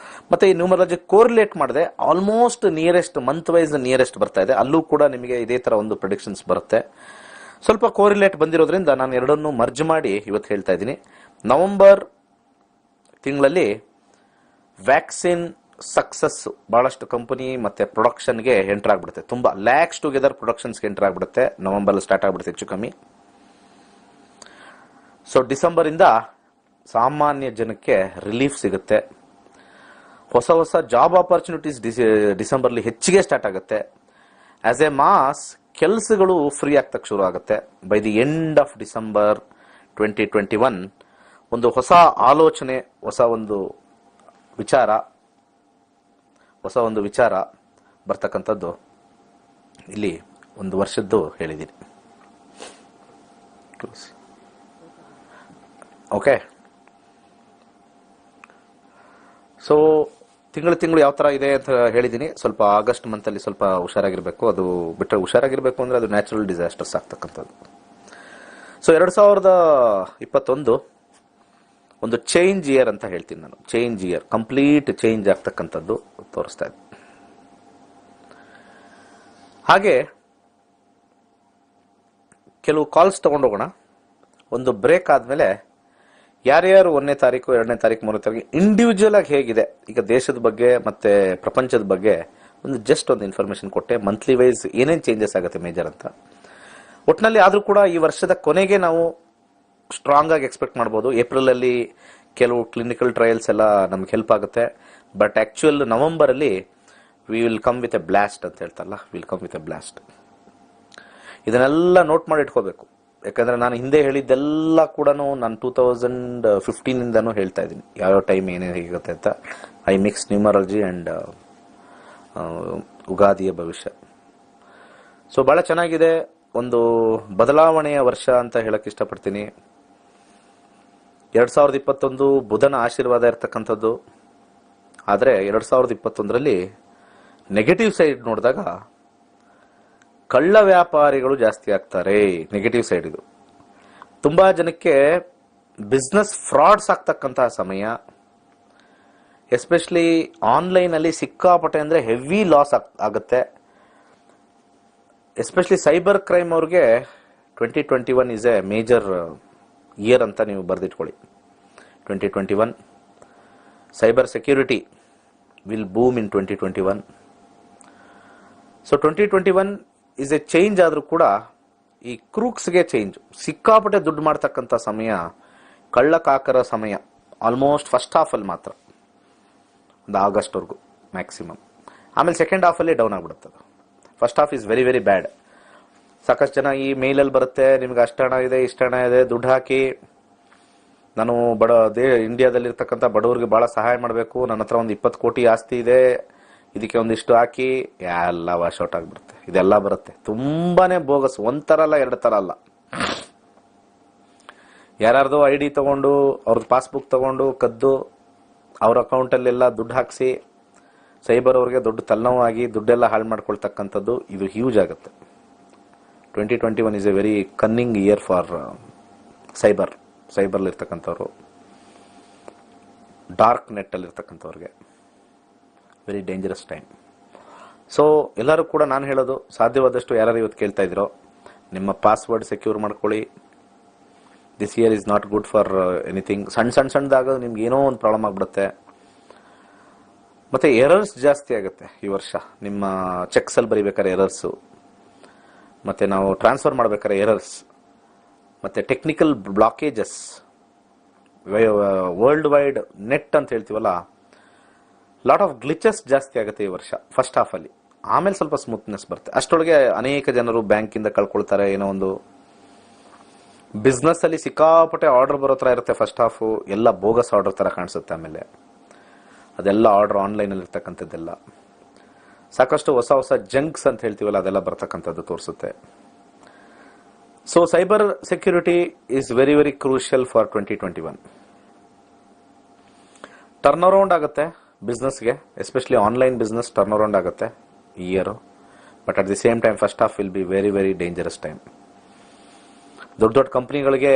ಮತ್ತೆ ಈ ನ್ಯೂಮರಾಲಜಿ ಕೋರಿಲೇಟ್ ಮಾಡಿದೆ, almost nearest month wise nearest ಬರ್ತಾ ಇದೆ. ಅಲ್ಲೂ ಕೂಡ ನಿಮಗೆ ಇದೇ ತರ ಒಂದು ಪ್ರಿಡಿಕ್ಷನ್ಸ್ ಬರುತ್ತೆ. ಸ್ವಲ್ಪ ಕೋರಿಲೇಟ್ ಬಂದಿರೋದ್ರಿಂದ ನಾನು ಎರಡನ್ನೂ ಮರ್ಜ್ ಮಾಡಿ ಇವತ್ತು ಹೇಳ್ತಾ ಇದ್ದೀನಿ. ನವೆಂಬರ್ ತಿಂಗಳಲ್ಲಿ ವ್ಯಾಕ್ಸಿನ್ ಸಕ್ಸಸ್ ಬಹಳಷ್ಟು ಕಂಪನಿ ಮತ್ತೆ ಪ್ರೊಡಕ್ಷನ್ಗೆ ಎಂಟರ್ ಆಗ್ಬಿಡುತ್ತೆ. ತುಂಬಾ ಲ್ಯಾಕ್ಸ್ ಟುಗೆದರ್ ಪ್ರೊಡಕ್ಷನ್ಸ್ಗೆ ಎಂಟರ್ ಆಗ್ಬಿಡುತ್ತೆ. ನವೆಂಬರ್ ಸ್ಟಾರ್ಟ್ ಆಗ್ಬಿಡುತ್ತೆ ಹೆಚ್ಚು ಕಮ್ಮಿ. ಸೊ ಡಿಸೆಂಬರ್ ಇಂದ ಸಾಮಾನ್ಯ ಜನಕ್ಕೆ ರಿಲೀಫ್ ಸಿಗುತ್ತೆ. ಹೊಸ ಹೊಸ ಜಾಬ್ ಆಪರ್ಚುನಿಟೀಸ್ ಡಿಸೆಂಬರ್ಲಿ ಹೆಚ್ಚಿಗೆ ಸ್ಟಾರ್ಟ್ ಆಗುತ್ತೆ. ಆಸ್ ಎ ಮಾಸ್ ಕೆಲಸಗಳು ಫ್ರೀ ಆಗ್ತಕ್ಕೆ ಶುರು ಆಗುತ್ತೆ. By the end of December 2021 ಒಂದು ಹೊಸ ಆಲೋಚನೆ, ಹೊಸ ಒಂದು ವಿಚಾರ ಬರ್ತಕ್ಕಂಥದ್ದು ಇಲ್ಲಿ ಒಂದು ವರ್ಷದ್ದು ಹೇಳಿದ್ದೀನಿ. ಓಕೆ, ಸೊ ತಿಂಗಳು ಯಾವ ತರ ಇದೆ ಅಂತ ಹೇಳಿದ್ದೀನಿ. ಸ್ವಲ್ಪ ಆಗಸ್ಟ್ ಮಂತ್ ಅಲ್ಲಿ ಸ್ವಲ್ಪ ಹುಷಾರಾಗಿರ್ಬೇಕು. ಅದು ಬಿಟ್ಟರೆ ಹುಷಾರಾಗಿರ್ಬೇಕು ಅಂದ್ರೆ ಅದು ನ್ಯಾಚುರಲ್ ಡಿಸಾಸ್ಟರ್ಸ್ ಆಗ್ತಕ್ಕಂಥದ್ದು. ಸೊ 2021 ಒಂದು ಚೇಂಜ್ ಇಯರ್ ಅಂತ ಹೇಳ್ತೀನಿ ನಾನು. ಚೇಂಜ್ ಇಯರ್, ಕಂಪ್ಲೀಟ್ ಚೇಂಜ್ ಆಗ್ತಕ್ಕಂಥದ್ದು ತೋರಿಸ್ತಾ ಇದೆ. ಹಾಗೆ ಕೆಲವು ಕಾಲ್ಸ್ ತಗೊಂಡೋಗೋಣ. ಒಂದು ಬ್ರೇಕ್ ಆದ್ಮೇಲೆ ಯಾರ್ಯಾರು 1ನೇ ತಾರೀಕು 2ನೇ ತಾರೀಕು 3ನೇ ತಾರೀಕು ಇಂಡಿವಿಜುವಲ್ ಆಗಿ ಹೇಗಿದೆ ಈಗ ದೇಶದ ಬಗ್ಗೆ ಮತ್ತೆ ಪ್ರಪಂಚದ ಬಗ್ಗೆ ಒಂದು ಇನ್ಫಾರ್ಮೇಶನ್ ಕೊಟ್ಟೆ. ಮಂತ್ಲಿ ವೈಸ್ ಏನೇನು ಚೇಂಜಸ್ ಆಗುತ್ತೆ ಮೇಜರ್ ಅಂತ. ಒಟ್ಟಿನಲ್ಲಿ ಆದ್ರೂ ಕೂಡ ಈ ವರ್ಷದ ಕೊನೆಗೆ ನಾವು ಸ್ಟ್ರಾಂಗ್ ಆಗಿ ಎಕ್ಸ್ಪೆಕ್ಟ್ ಮಾಡಬಹುದು. ಏಪ್ರಿಲ್ ಅಲ್ಲಿ ಕೆಲವು ಕ್ಲಿನಿಕಲ್ ಟ್ರಯಲ್ಸ್ ಎಲ್ಲ ನಮ್ಗೆ ಹೆಲ್ಪ್ ಆಗುತ್ತೆ. ಬಟ್ ಆಕ್ಚುಯಲ್ ನವೆಂಬರ್ ಅಲ್ಲಿ we will come with A blast ಅಂತ ಹೇಳ್ತಾರಲ್ಲ, will come with A blast. ಇದನ್ನೆಲ್ಲ ನೋಟ್ ಮಾಡಿ ಇಟ್ಕೋಬೇಕು. ಯಾಕಂದ್ರೆ ನಾನು ಹಿಂದೆ ಹೇಳಿದ್ದೆಲ್ಲ ಕೂಡ ನಾನು 2015 ಇಂದಾನು ಹೇಳ್ತಾ ಇದ್ದೀನಿ, ಯಾವ ಟೈಮ್ ಏನೇನು ಹೇಗುತ್ತೆ ಅಂತ. ಐ ಮಿಕ್ಸ್ ನ್ಯೂಮರಾಲಜಿ ಅಂಡ್ ಉಗಾದಿಯ ಭವಿಷ್ಯ. ಸೊ ಬಹಳ ಚೆನ್ನಾಗಿದೆ, ಒಂದು ಬದಲಾವಣೆಯ ವರ್ಷ ಅಂತ ಹೇಳಕ್ ಇಷ್ಟಪಡ್ತೀನಿ. 2021 ಬುಧನ ಆಶೀರ್ವಾದ ಇರ್ತಕ್ಕಂಥದ್ದು. ಆದರೆ 2021ರಲ್ಲಿ ನೆಗೆಟಿವ್ ಸೈಡ್ ನೋಡಿದಾಗ ಕಳ್ಳ ವ್ಯಾಪಾರಿಗಳು ಜಾಸ್ತಿ ಆಗ್ತಾರೆ. ನೆಗೆಟಿವ್ ಸೈಡ್ ಇದು. ತುಂಬಾ ಜನಕ್ಕೆ ಬಿಸ್ನೆಸ್ ಫ್ರಾಡ್ಸ್ ಆಗ್ತಕ್ಕಂತಹ ಸಮಯ. ಎಸ್ಪೆಷಲಿ ಆನ್ಲೈನ್ ಅಲ್ಲಿ ಸಿಕ್ಕಾಪಟ್ಟೆ ಅಂದ್ರೆ ಹೆವಿ ಲಾಸ್ ಆಗುತ್ತೆ. ಎಸ್ಪೆಷಲಿ ಸೈಬರ್ ಕ್ರೈಮ್ ಅವ್ರಿಗೆ 2021 ಇಸ್ ಎ ಮೇಜರ್ ಇಯರ್ ಅಂತ ನೀವು ಬರೆದಿಟ್ಕೊಳ್ಳಿ. 2021 cyber security will boom in 2021. So 2021 is A change ಆದ್ರೂ ಕೂಡ ಈ ಕ್ರೂಕ್ಸ್ಗೆ ಚೇಂಜ್. ಸಿಕ್ಕಾಪಟ್ಟೆ ದುಡ್ಡು ಮಾಡ್ತಕ್ಕಂಥ ಸಮಯ, ಕಳ್ಳಕಾಕರ ಸಮಯ ಆಲ್ಮೋಸ್ಟ್ ಫಸ್ಟ್ ಹಾಫ್ ಅಲ್ಲಿ ಮಾತ್ರ, ಒಂದು ಆಗಸ್ಟ್ವರೆಗೂ ಮ್ಯಾಕ್ಸಿಮಮ್. ಆಮೇಲೆ ಸೆಕೆಂಡ್ ಹಾಫ್ ಅಲ್ಲಿ ಡೌನ್ ಆಗ್ಬಿಡುತ್ತೆ. First half is very very ಬ್ಯಾಡ್. ಸಾಕಷ್ಟು ಜನ ಈ ಮೇಲಲ್ಲಿ ಬರುತ್ತೆ, ನಿಮ್ಗೆ ಅಷ್ಟು ಹಣ ಇದೆ, ಇಷ್ಟು ಹಣ ಇದೆ, ದುಡ್ಡು ಹಾಕಿ ನಾನು ಇಂಡಿಯಾದಲ್ಲಿರ್ತಕ್ಕಂಥ ಬಡವರಿಗೆ ಬಹಳ ಸಹಾಯ ಮಾಡಬೇಕು, ನನ್ನ ಹತ್ರ ಒಂದು 20 ಕೋಟಿ ಆಸ್ತಿ ಇದೆ, ಇದಕ್ಕೆ ಒಂದಿಷ್ಟು ಹಾಕಿ, ಎಲ್ಲ ವಾಶ್ ಔಟ್ ಆಗಿಬಿಡುತ್ತೆ. ಇದೆಲ್ಲ ಬರುತ್ತೆ. ತುಂಬಾನೇ ಬೋಗಸ್. ಒಂಥರ ಅಲ್ಲ, ಎರಡು ತರ ಅಲ್ಲ. ಯಾರ್ಯಾರ್ದು ID ತಗೊಂಡು, ಅವ್ರದ್ದು ಪಾಸ್ಬುಕ್ ತಗೊಂಡು ಕದ್ದು ಅವ್ರ ಅಕೌಂಟಲ್ಲೆಲ್ಲ ದುಡ್ಡು ಹಾಕಿಸಿ ಸೈಬರ್ ಅವ್ರಿಗೆ ದೊಡ್ಡ ತಲೆನೋವಾಗಿ ದುಡ್ಡೆಲ್ಲ ಹಾಳು ಮಾಡ್ಕೊಳ್ತಕ್ಕಂಥದ್ದು ಇದು ಹ್ಯೂಜ್ ಆಗುತ್ತೆ. 2021 is a very cunning year for ಸೈಬರ್ಲಿರ್ತಕ್ಕಂಥವ್ರು, ಡಾರ್ಕ್ ನೆಟ್ಟಲ್ಲಿರ್ತಕ್ಕಂಥವ್ರಿಗೆ ವೆರಿ ಡೇಂಜರಸ್ ಟೈಮ್. ಸೊ ಎಲ್ಲರೂ ಕೂಡ ನಾನು ಹೇಳೋದು, ಸಾಧ್ಯವಾದಷ್ಟು ಯಾರು ಇವತ್ತು ಕೇಳ್ತಾ ಇದ್ದೀರೋ, ನಿಮ್ಮ ಪಾಸ್ವರ್ಡ್ ಸೆಕ್ಯೂರ್ ಮಾಡ್ಕೊಳ್ಳಿ. This year is not good for anything. ಸಣ್ಣದಾಗ ನಿಮ್ಗೆ ಏನೋ ಒಂದು ಪ್ರಾಬ್ಲಮ್ ಆಗ್ಬಿಡುತ್ತೆ. ಮತ್ತೆ ಎರರ್ಸ್ ಜಾಸ್ತಿ ಆಗುತ್ತೆ ಈ ವರ್ಷ. ನಿಮ್ಮ ಚೆಕ್ಸ್ ಅಲ್ಲಿ ಬರೀಬೇಕಾದ್ರೆ ಎರರ್ಸು, ಮತ್ತೆ ನಾವು ಟ್ರಾನ್ಸ್ಫರ್ ಮಾಡ್ಬೇಕಾದ್ರೆ ಎರರ್ಸ್, ಮತ್ತೆ technical blockages, world wide net ಅಂತ ಹೇಳ್ತೀವಲ್ಲ, ಲಾಟ್ ಆಫ್ ಗ್ಲಿಚಸ್ ಜಾಸ್ತಿ ಆಗುತ್ತೆ ಈ ವರ್ಷ ಫಸ್ಟ್ ಹಾಫ್ ಅಲ್ಲಿ. ಆಮೇಲೆ ಸ್ವಲ್ಪ ಸ್ಮೂತ್ನೆಸ್ ಬರುತ್ತೆ. ಅಷ್ಟೊಳಗೆ ಅನೇಕ ಜನರು ಬ್ಯಾಂಕಿಂದ ಕಳ್ಕೊಳ್ತಾರೆ. ಏನೋ ಒಂದು ಬಿಸ್ನೆಸ್ ಅಲ್ಲಿ ಸಿಕ್ಕಾಪಟ್ಟೆ ಆರ್ಡರ್ ಬರೋ ತರ ಇರುತ್ತೆ ಫಸ್ಟ್ ಹಾಫ್, ಎಲ್ಲ ಬೋಗಸ್ ಆರ್ಡರ್ ತರ ಕಾಣಿಸುತ್ತೆ. ಆಮೇಲೆ ಅದೆಲ್ಲ ಆರ್ಡರ್ ಆನ್ಲೈನ್ ಅಲ್ಲಿ ಇರ್ತಕ್ಕಂಥದ್ದೆಲ್ಲ, ಸಾಕಷ್ಟು ಹೊಸ ಹೊಸ ಜಂಕ್ಸ್ ಅಂತ ಹೇಳ್ತೀವಲ್ಲ, ಅದೆಲ್ಲ ಬರ್ತಕ್ಕಂಥದ್ದು ತೋರಿಸುತ್ತೆ. So cyber security is very very crucial for 2021. Turn around ಆಗುತ್ತೆ ಬಿಸ್ನೆಸ್ಗೆ, especially online business turn around ಆಗುತ್ತೆ ಈ year. But at the same time first half will be very very dangerous time. ದೊಡ್ಡ ದೊಡ್ಡ ಕಂಪನಿಗಳಿಗೆ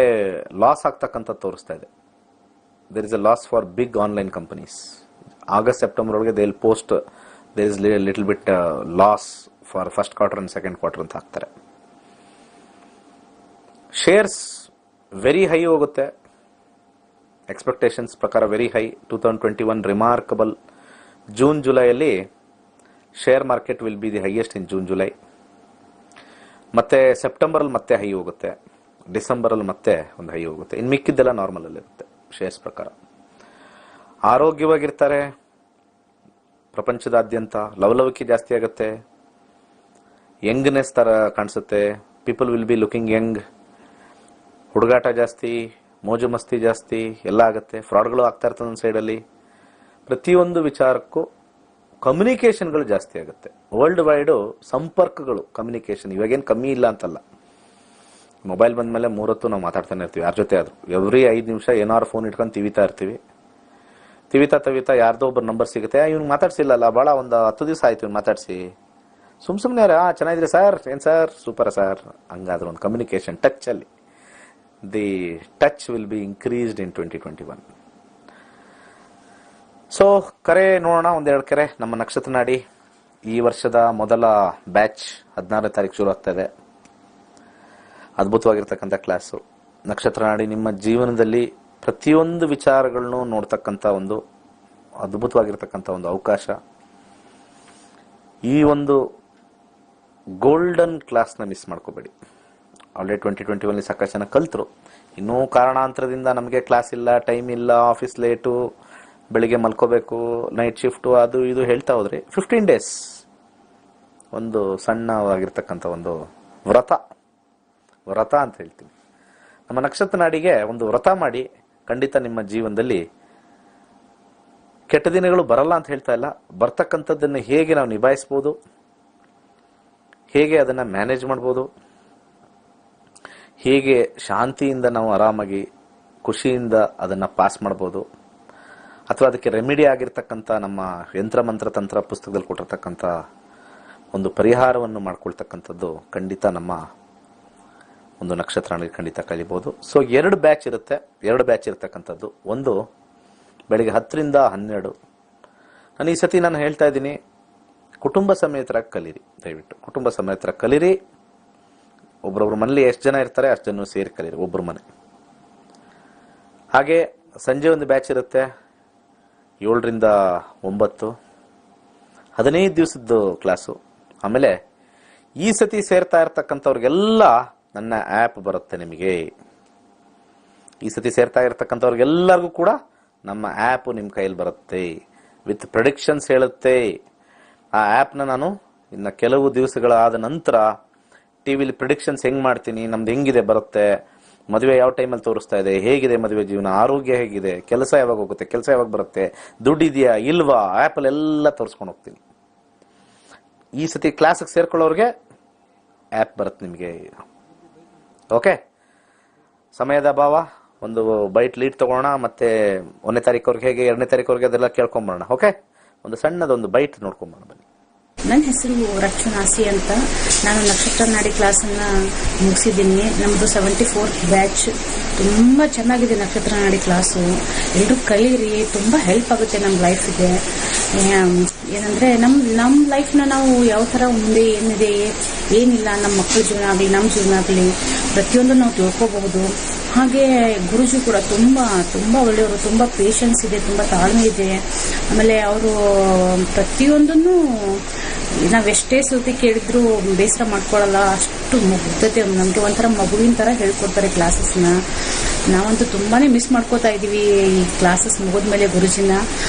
ಲಾಸ್ ಆಗ್ತಕ್ಕಂಥದ್ದು ತೋರಿಸ್ತಾ ಇದೆ. There is a loss for big online companies. August September ಒಳಗೆ they will post there is little bit loss for first quarter and second quarter ಅಂತ ಹಾಕ್ತಾರೆ. ಶೇರ್ಸ್ ವೆರಿ ಹೈ ಹೋಗುತ್ತೆ, ಎಕ್ಸ್ಪೆಕ್ಟೇಷನ್ಸ್ ಪ್ರಕಾರ ವೆರಿ ಹೈ. 2021 ರಿಮಾರ್ಕಬಲ್. ಜೂನ್ ಜುಲೈಯಲ್ಲಿ share market will be the highest in June July. ಮತ್ತೆ ಸೆಪ್ಟೆಂಬರ್ ಅಲ್ಲಿ ಮತ್ತೆ ಹೈ ಹೋಗುತ್ತೆ, ಡಿಸೆಂಬರ್ ಅಲ್ಲಿ ಮತ್ತೆ ಒಂದು ಹೈ ಹೋಗುತ್ತೆ. ಇನ್ನು ಮಿಕ್ಕಿದ್ದೆಲ್ಲ ನಾರ್ಮಲ್ ಅಲ್ಲಿ ಇರುತ್ತೆ ಶೇರ್ಸ್ ಪ್ರಕಾರ. ಆರೋಗ್ಯವಾಗಿರ್ತಾರೆ ಪ್ರಪಂಚದಾದ್ಯಂತ. ಲವಲವಿಕೆ ಜಾಸ್ತಿ ಆಗುತ್ತೆ, ಯಂಗ್ನೆಸ್ ತರ ಕಾಣಿಸುತ್ತೆ. People will be looking young. ಹುಡುಗಾಟ ಜಾಸ್ತಿ, ಮೋಜು ಮಸ್ತಿ ಜಾಸ್ತಿ, ಎಲ್ಲ ಆಗುತ್ತೆ. ಫ್ರಾಡ್ಗಳು ಆಗ್ತಾ ಇರ್ತದೆ ಒಂದು ಸೈಡಲ್ಲಿ. ಪ್ರತಿಯೊಂದು ವಿಚಾರಕ್ಕೂ ಕಮ್ಯುನಿಕೇಶನ್ಗಳು ಜಾಸ್ತಿ ಆಗುತ್ತೆ. ವರ್ಲ್ಡ್ ವೈಡ್ ಸಂಪರ್ಕಗಳು, ಕಮ್ಯುನಿಕೇಶನ್ ಇವಾಗೇನು ಕಮ್ಮಿ ಇಲ್ಲ ಅಂತಲ್ಲ. ಮೊಬೈಲ್ ಬಂದ ಮೇಲೆ 3 ಹೊತ್ತು ನಾವು ಮಾತಾಡ್ತಾನೆ ಇರ್ತೀವಿ, ಯಾರ ಜೊತೆ ಆದ್ರೂ. ಎವ್ರಿ 5 ನಿಮಿಷ ಏನಾದ್ರು ಫೋನ್ ಇಟ್ಕೊಂಡು ತಿವಿತಾ ಇರ್ತೀವಿ. ತಿವಿತಾ ಯಾರ್ದೋ ಒಬ್ಬರು ನಂಬರ್ ಸಿಗುತ್ತೆ. ಇವ್ನು ಮಾತಾಡ್ಸಿಲ್ಲಲ್ಲ, ಭಾಳ ಒಂದು 10 ದಿವಸ ಆಯ್ತು ಇವ್ನು ಮಾತಾಡ್ಸಿ. ಸುಮ್ಮನೆ ಚೆನ್ನಾಗಿದ್ರೆ ಸರ್, ಏನ್ ಸರ್, ಸೂಪರ್ ಸರ್, ಹಂಗಾದ್ರೆ ಒಂದು ಕಮ್ಯುನಿಕೇಶನ್ ಟಚ್ ಅಲ್ಲಿ. The touch will be increased in 2021. So ಕರೆ ನೋಡೋಣ, ಒಂದೆರಡು ಕರೆ. ನಮ್ಮ ನಕ್ಷತ್ರ ನಾಡಿ ಈ ವರ್ಷದ ಮೊದಲ ಬ್ಯಾಚ್ 16ನೇ ತಾರೀಕು ಶುರು ಆಗ್ತಾ ಇದೆ. ಅದ್ಭುತವಾಗಿರ್ತಕ್ಕಂಥ ಕ್ಲಾಸು. ನಕ್ಷತ್ರ ನಾಡಿ ನಿಮ್ಮ ಜೀವನದಲ್ಲಿ ಪ್ರತಿಯೊಂದು ವಿಚಾರಗಳನ್ನು ನೋಡ್ತಕ್ಕಂಥ ಒಂದು ಅದ್ಭುತವಾಗಿರ್ತಕ್ಕಂಥ ಒಂದು ಅವಕಾಶ. ಈ ಒಂದು ಗೋಲ್ಡನ್ ಕ್ಲಾಸ್ನ ಮಿಸ್ ಮಾಡ್ಕೋಬೇಡಿ. ಆಲ್ರೆಡಿ 2021 ಸಾಕಷ್ಟು ಜನ ಕಲ್ತರು. ಇನ್ನೂ ಕಾರಣಾಂತರದಿಂದ ನಮಗೆ ಕ್ಲಾಸ್ ಇಲ್ಲ, ಟೈಮ್ ಇಲ್ಲ, ಆಫೀಸ್ ಲೇಟು, ಬೆಳಿಗ್ಗೆ ಮಲ್ಕೋಬೇಕು, ನೈಟ್ ಶಿಫ್ಟು, ಅದು ಇದು ಹೇಳ್ತಾ ಹೋದ್ರಿ. 15 ಡೇಸ್ ಒಂದು ಸಣ್ಣವಾಗಿರ್ತಕ್ಕಂಥ ಒಂದು ವ್ರತ ಅಂತ ಹೇಳ್ತೀವಿ. ನಮ್ಮ ನಕ್ಷತ್ರ ನಾಡಿಗೆ ಒಂದು ವ್ರತ ಮಾಡಿ, ಖಂಡಿತ ನಿಮ್ಮ ಜೀವನದಲ್ಲಿ ಕೆಟ್ಟ ದಿನಗಳು ಬರಲ್ಲ ಅಂತ ಹೇಳ್ತಾ ಇಲ್ಲ, ಬರ್ತಕ್ಕಂಥದ್ದನ್ನು ಹೇಗೆ ನಾವು ನಿಭಾಯಿಸ್ಬೋದು, ಹೇಗೆ ಅದನ್ನು ಮ್ಯಾನೇಜ್ ಮಾಡ್ಬೋದು, ಹೇಗೆ ಶಾಂತಿಯಿಂದ ನಾವು ಆರಾಮಾಗಿ ಖುಷಿಯಿಂದ ಅದನ್ನು ಪಾಸ್ ಮಾಡ್ಬೋದು, ಅಥವಾ ಅದಕ್ಕೆ ರೆಮಿಡಿ ಆಗಿರ್ತಕ್ಕಂಥ ನಮ್ಮ ಯಂತ್ರ ಮಂತ್ರ ತಂತ್ರ ಪುಸ್ತಕದಲ್ಲಿ ಕೊಟ್ಟಿರ್ತಕ್ಕಂಥ ಒಂದು ಪರಿಹಾರವನ್ನು ಮಾಡ್ಕೊಳ್ತಕ್ಕಂಥದ್ದು ಖಂಡಿತ ನಮ್ಮ ಒಂದು ನಕ್ಷತ್ರ ಖಂಡಿತ ಕಲಿಬೋದು. ಸೊ 2 ಬ್ಯಾಚ್ ಇರುತ್ತೆ. 2 ಬ್ಯಾಚ್ ಇರತಕ್ಕಂಥದ್ದು, ಒಂದು ಬೆಳಿಗ್ಗೆ 10 ರಿಂದ 12. ನಾನು ಈ ಸತಿ ಹೇಳ್ತಾ ಇದ್ದೀನಿ, ಕುಟುಂಬ ಸಮೇತರಾಗಿ ಕಲೀರಿ. ದಯವಿಟ್ಟು ಕುಟುಂಬ ಸಮೇತರಾಗಿ ಕಲೀರಿ. ಒಬ್ಬರೊಬ್ರು ಮನೇಲಿ ಎಷ್ಟು ಜನ ಇರ್ತಾರೆ ಅಷ್ಟು ಜನ ಸೇರಿ ಕಲೀರಿ, ಒಬ್ಬರ ಮನೆ. ಹಾಗೆ ಸಂಜೆ ಒಂದು ಬ್ಯಾಚ್ ಇರುತ್ತೆ 7 ರಿಂದ 9, 15 ದಿವಸದ್ದು ಕ್ಲಾಸು. ಆಮೇಲೆ ಈ ಸತಿ ಸೇರ್ತಾ ಇರ್ತಕ್ಕಂಥವ್ರಿಗೆಲ್ಲ ನನ್ನ ಆ್ಯಪ್ ಬರುತ್ತೆ. ನಿಮಗೆ ಈ ಸತಿ ಸೇರ್ತಾ ಇರ್ತಕ್ಕಂಥವ್ರಿಗೆಲ್ಲರಿಗೂ ಕೂಡ ನಮ್ಮ ಆ್ಯಪ್ ನಿಮ್ಮ ಕೈಯಲ್ಲಿ ಬರುತ್ತೆ, ವಿತ್ ಪ್ರೆಡಿಕ್ಷನ್ಸ್ ಹೇಳುತ್ತೆ. ಆ ಆ್ಯಪ್ನ ನಾನು ಇನ್ನು ಕೆಲವು ದಿವಸಗಳಾದ ನಂತರ ಟಿವಿಲಿ ಪ್ರಿಡಿಕ್ಷನ್ಸ್ ಹೆಂಗೆ ಮಾಡ್ತೀನಿ, ನಮ್ದು ಹೆಂಗಿದೆ ಬರುತ್ತೆ, ಮದುವೆ ಯಾವ ಟೈಮಲ್ಲಿ ತೋರಿಸ್ತಾ ಇದೆ, ಹೇಗಿದೆ ಮದುವೆ ಜೀವನ, ಆರೋಗ್ಯ ಹೇಗಿದೆ, ಕೆಲಸ ಯಾವಾಗ ಹೋಗುತ್ತೆ, ಕೆಲಸ ಯಾವಾಗ ಬರುತ್ತೆ, ದುಡ್ಡಿದೆಯಾ ಇಲ್ವಾ, ಆ್ಯಪಲ್ಲಿ ಎಲ್ಲ ತೋರಿಸ್ಕೊಂಡು ಹೋಗ್ತೀನಿ. ಈ ಸತಿ ಕ್ಲಾಸಿಗೆ ಸೇರ್ಕೊಳ್ಳೋರಿಗೆ ಆ್ಯಪ್ ಬರುತ್ತೆ ನಿಮಗೆ. ಓಕೆ, ಸಮಯದ ಅಭಾವ, ಒಂದು ಬೈಟ್ ಲೀಡ್ ತಗೋಣ. ಮತ್ತೆ 1ನೇ ತಾರೀಕವ್ರಿಗೆ ಹೇಗೆ 2ನೇ ತಾರೀಕವ್ರಿಗೆ ಅದೆಲ್ಲ ಕೇಳ್ಕೊಂಬರೋಣ. ಓಕೆ, ಒಂದು ಸಣ್ಣದೊಂದು ಬೈಟ್ ನೋಡ್ಕೊಂಬರೋಣ ಬನ್ನಿ. ನನ್ನ ಹೆಸರು ರಕ್ಷಣಾಸಿ ಅಂತ. ನಾನು ನಕ್ಷತ್ರ ನಾಡಿ ಕ್ಲಾಸನ್ನು ಮುಗಿಸಿದ್ದೀನಿ. ನಮ್ಮದು 74th ಬ್ಯಾಚ್. ತುಂಬ ಚೆನ್ನಾಗಿದೆ ನಕ್ಷತ್ರ ನಾಡಿ ಕ್ಲಾಸು. ಎಲ್ಲರೂ ಕಲೀರಿ, ತುಂಬ ಹೆಲ್ಪ್ ಆಗುತ್ತೆ ನಮ್ಮ ಲೈಫಿಗೆ. ಏನಂದರೆ ನಮ್ಮ ಲೈಫ್ನ ನಾವು ಯಾವ ಥರ ಮುಂದೆ ಏನಿದೆ ಏನಿಲ್ಲ, ನಮ್ಮ ಮಕ್ಕಳ ಜೀವನ ಆಗಲಿ ನಮ್ಮ ಜೀವನ ಆಗಲಿ ಪ್ರತಿಯೊಂದು ನಾವು ತಿಳ್ಕೋಬಹುದು. ಹಾಗೆ ಗುರುಜಿ ಕೂಡ ತುಂಬ ತುಂಬ ಒಳ್ಳೆಯವರು, ತುಂಬ ಪೇಷನ್ಸ್ ಇದೆ, ತುಂಬ ತಾಳ್ಮೆ ಇದೆ. ಆಮೇಲೆ ಅವರು ಪ್ರತಿಯೊಂದನ್ನು ನಾವೆಷ್ಟೇ ಸತಿ ಕೇಳಿದ್ರು ಬೇಸರ ಮಾಡ್ಕೊಳ್ಳಲ್ಲ, ಅಷ್ಟು ಮುಗ್ಧತೆ, ನಮಗೆ ಒಂಥರ ಮಗುವಿನ ಥರ ಹೇಳ್ಕೊಡ್ತಾರೆ ಕ್ಲಾಸಸ್ನ. ನಾವಂತೂ ತುಂಬಾನೇ ಮಿಸ್ ಮಾಡ್ಕೋತಾ ಇದೀವಿ ಈ ಕ್ಲಾಸಸ್ ಮುಗಿದ್ಮೇಲೆ ಗುರುಜಿ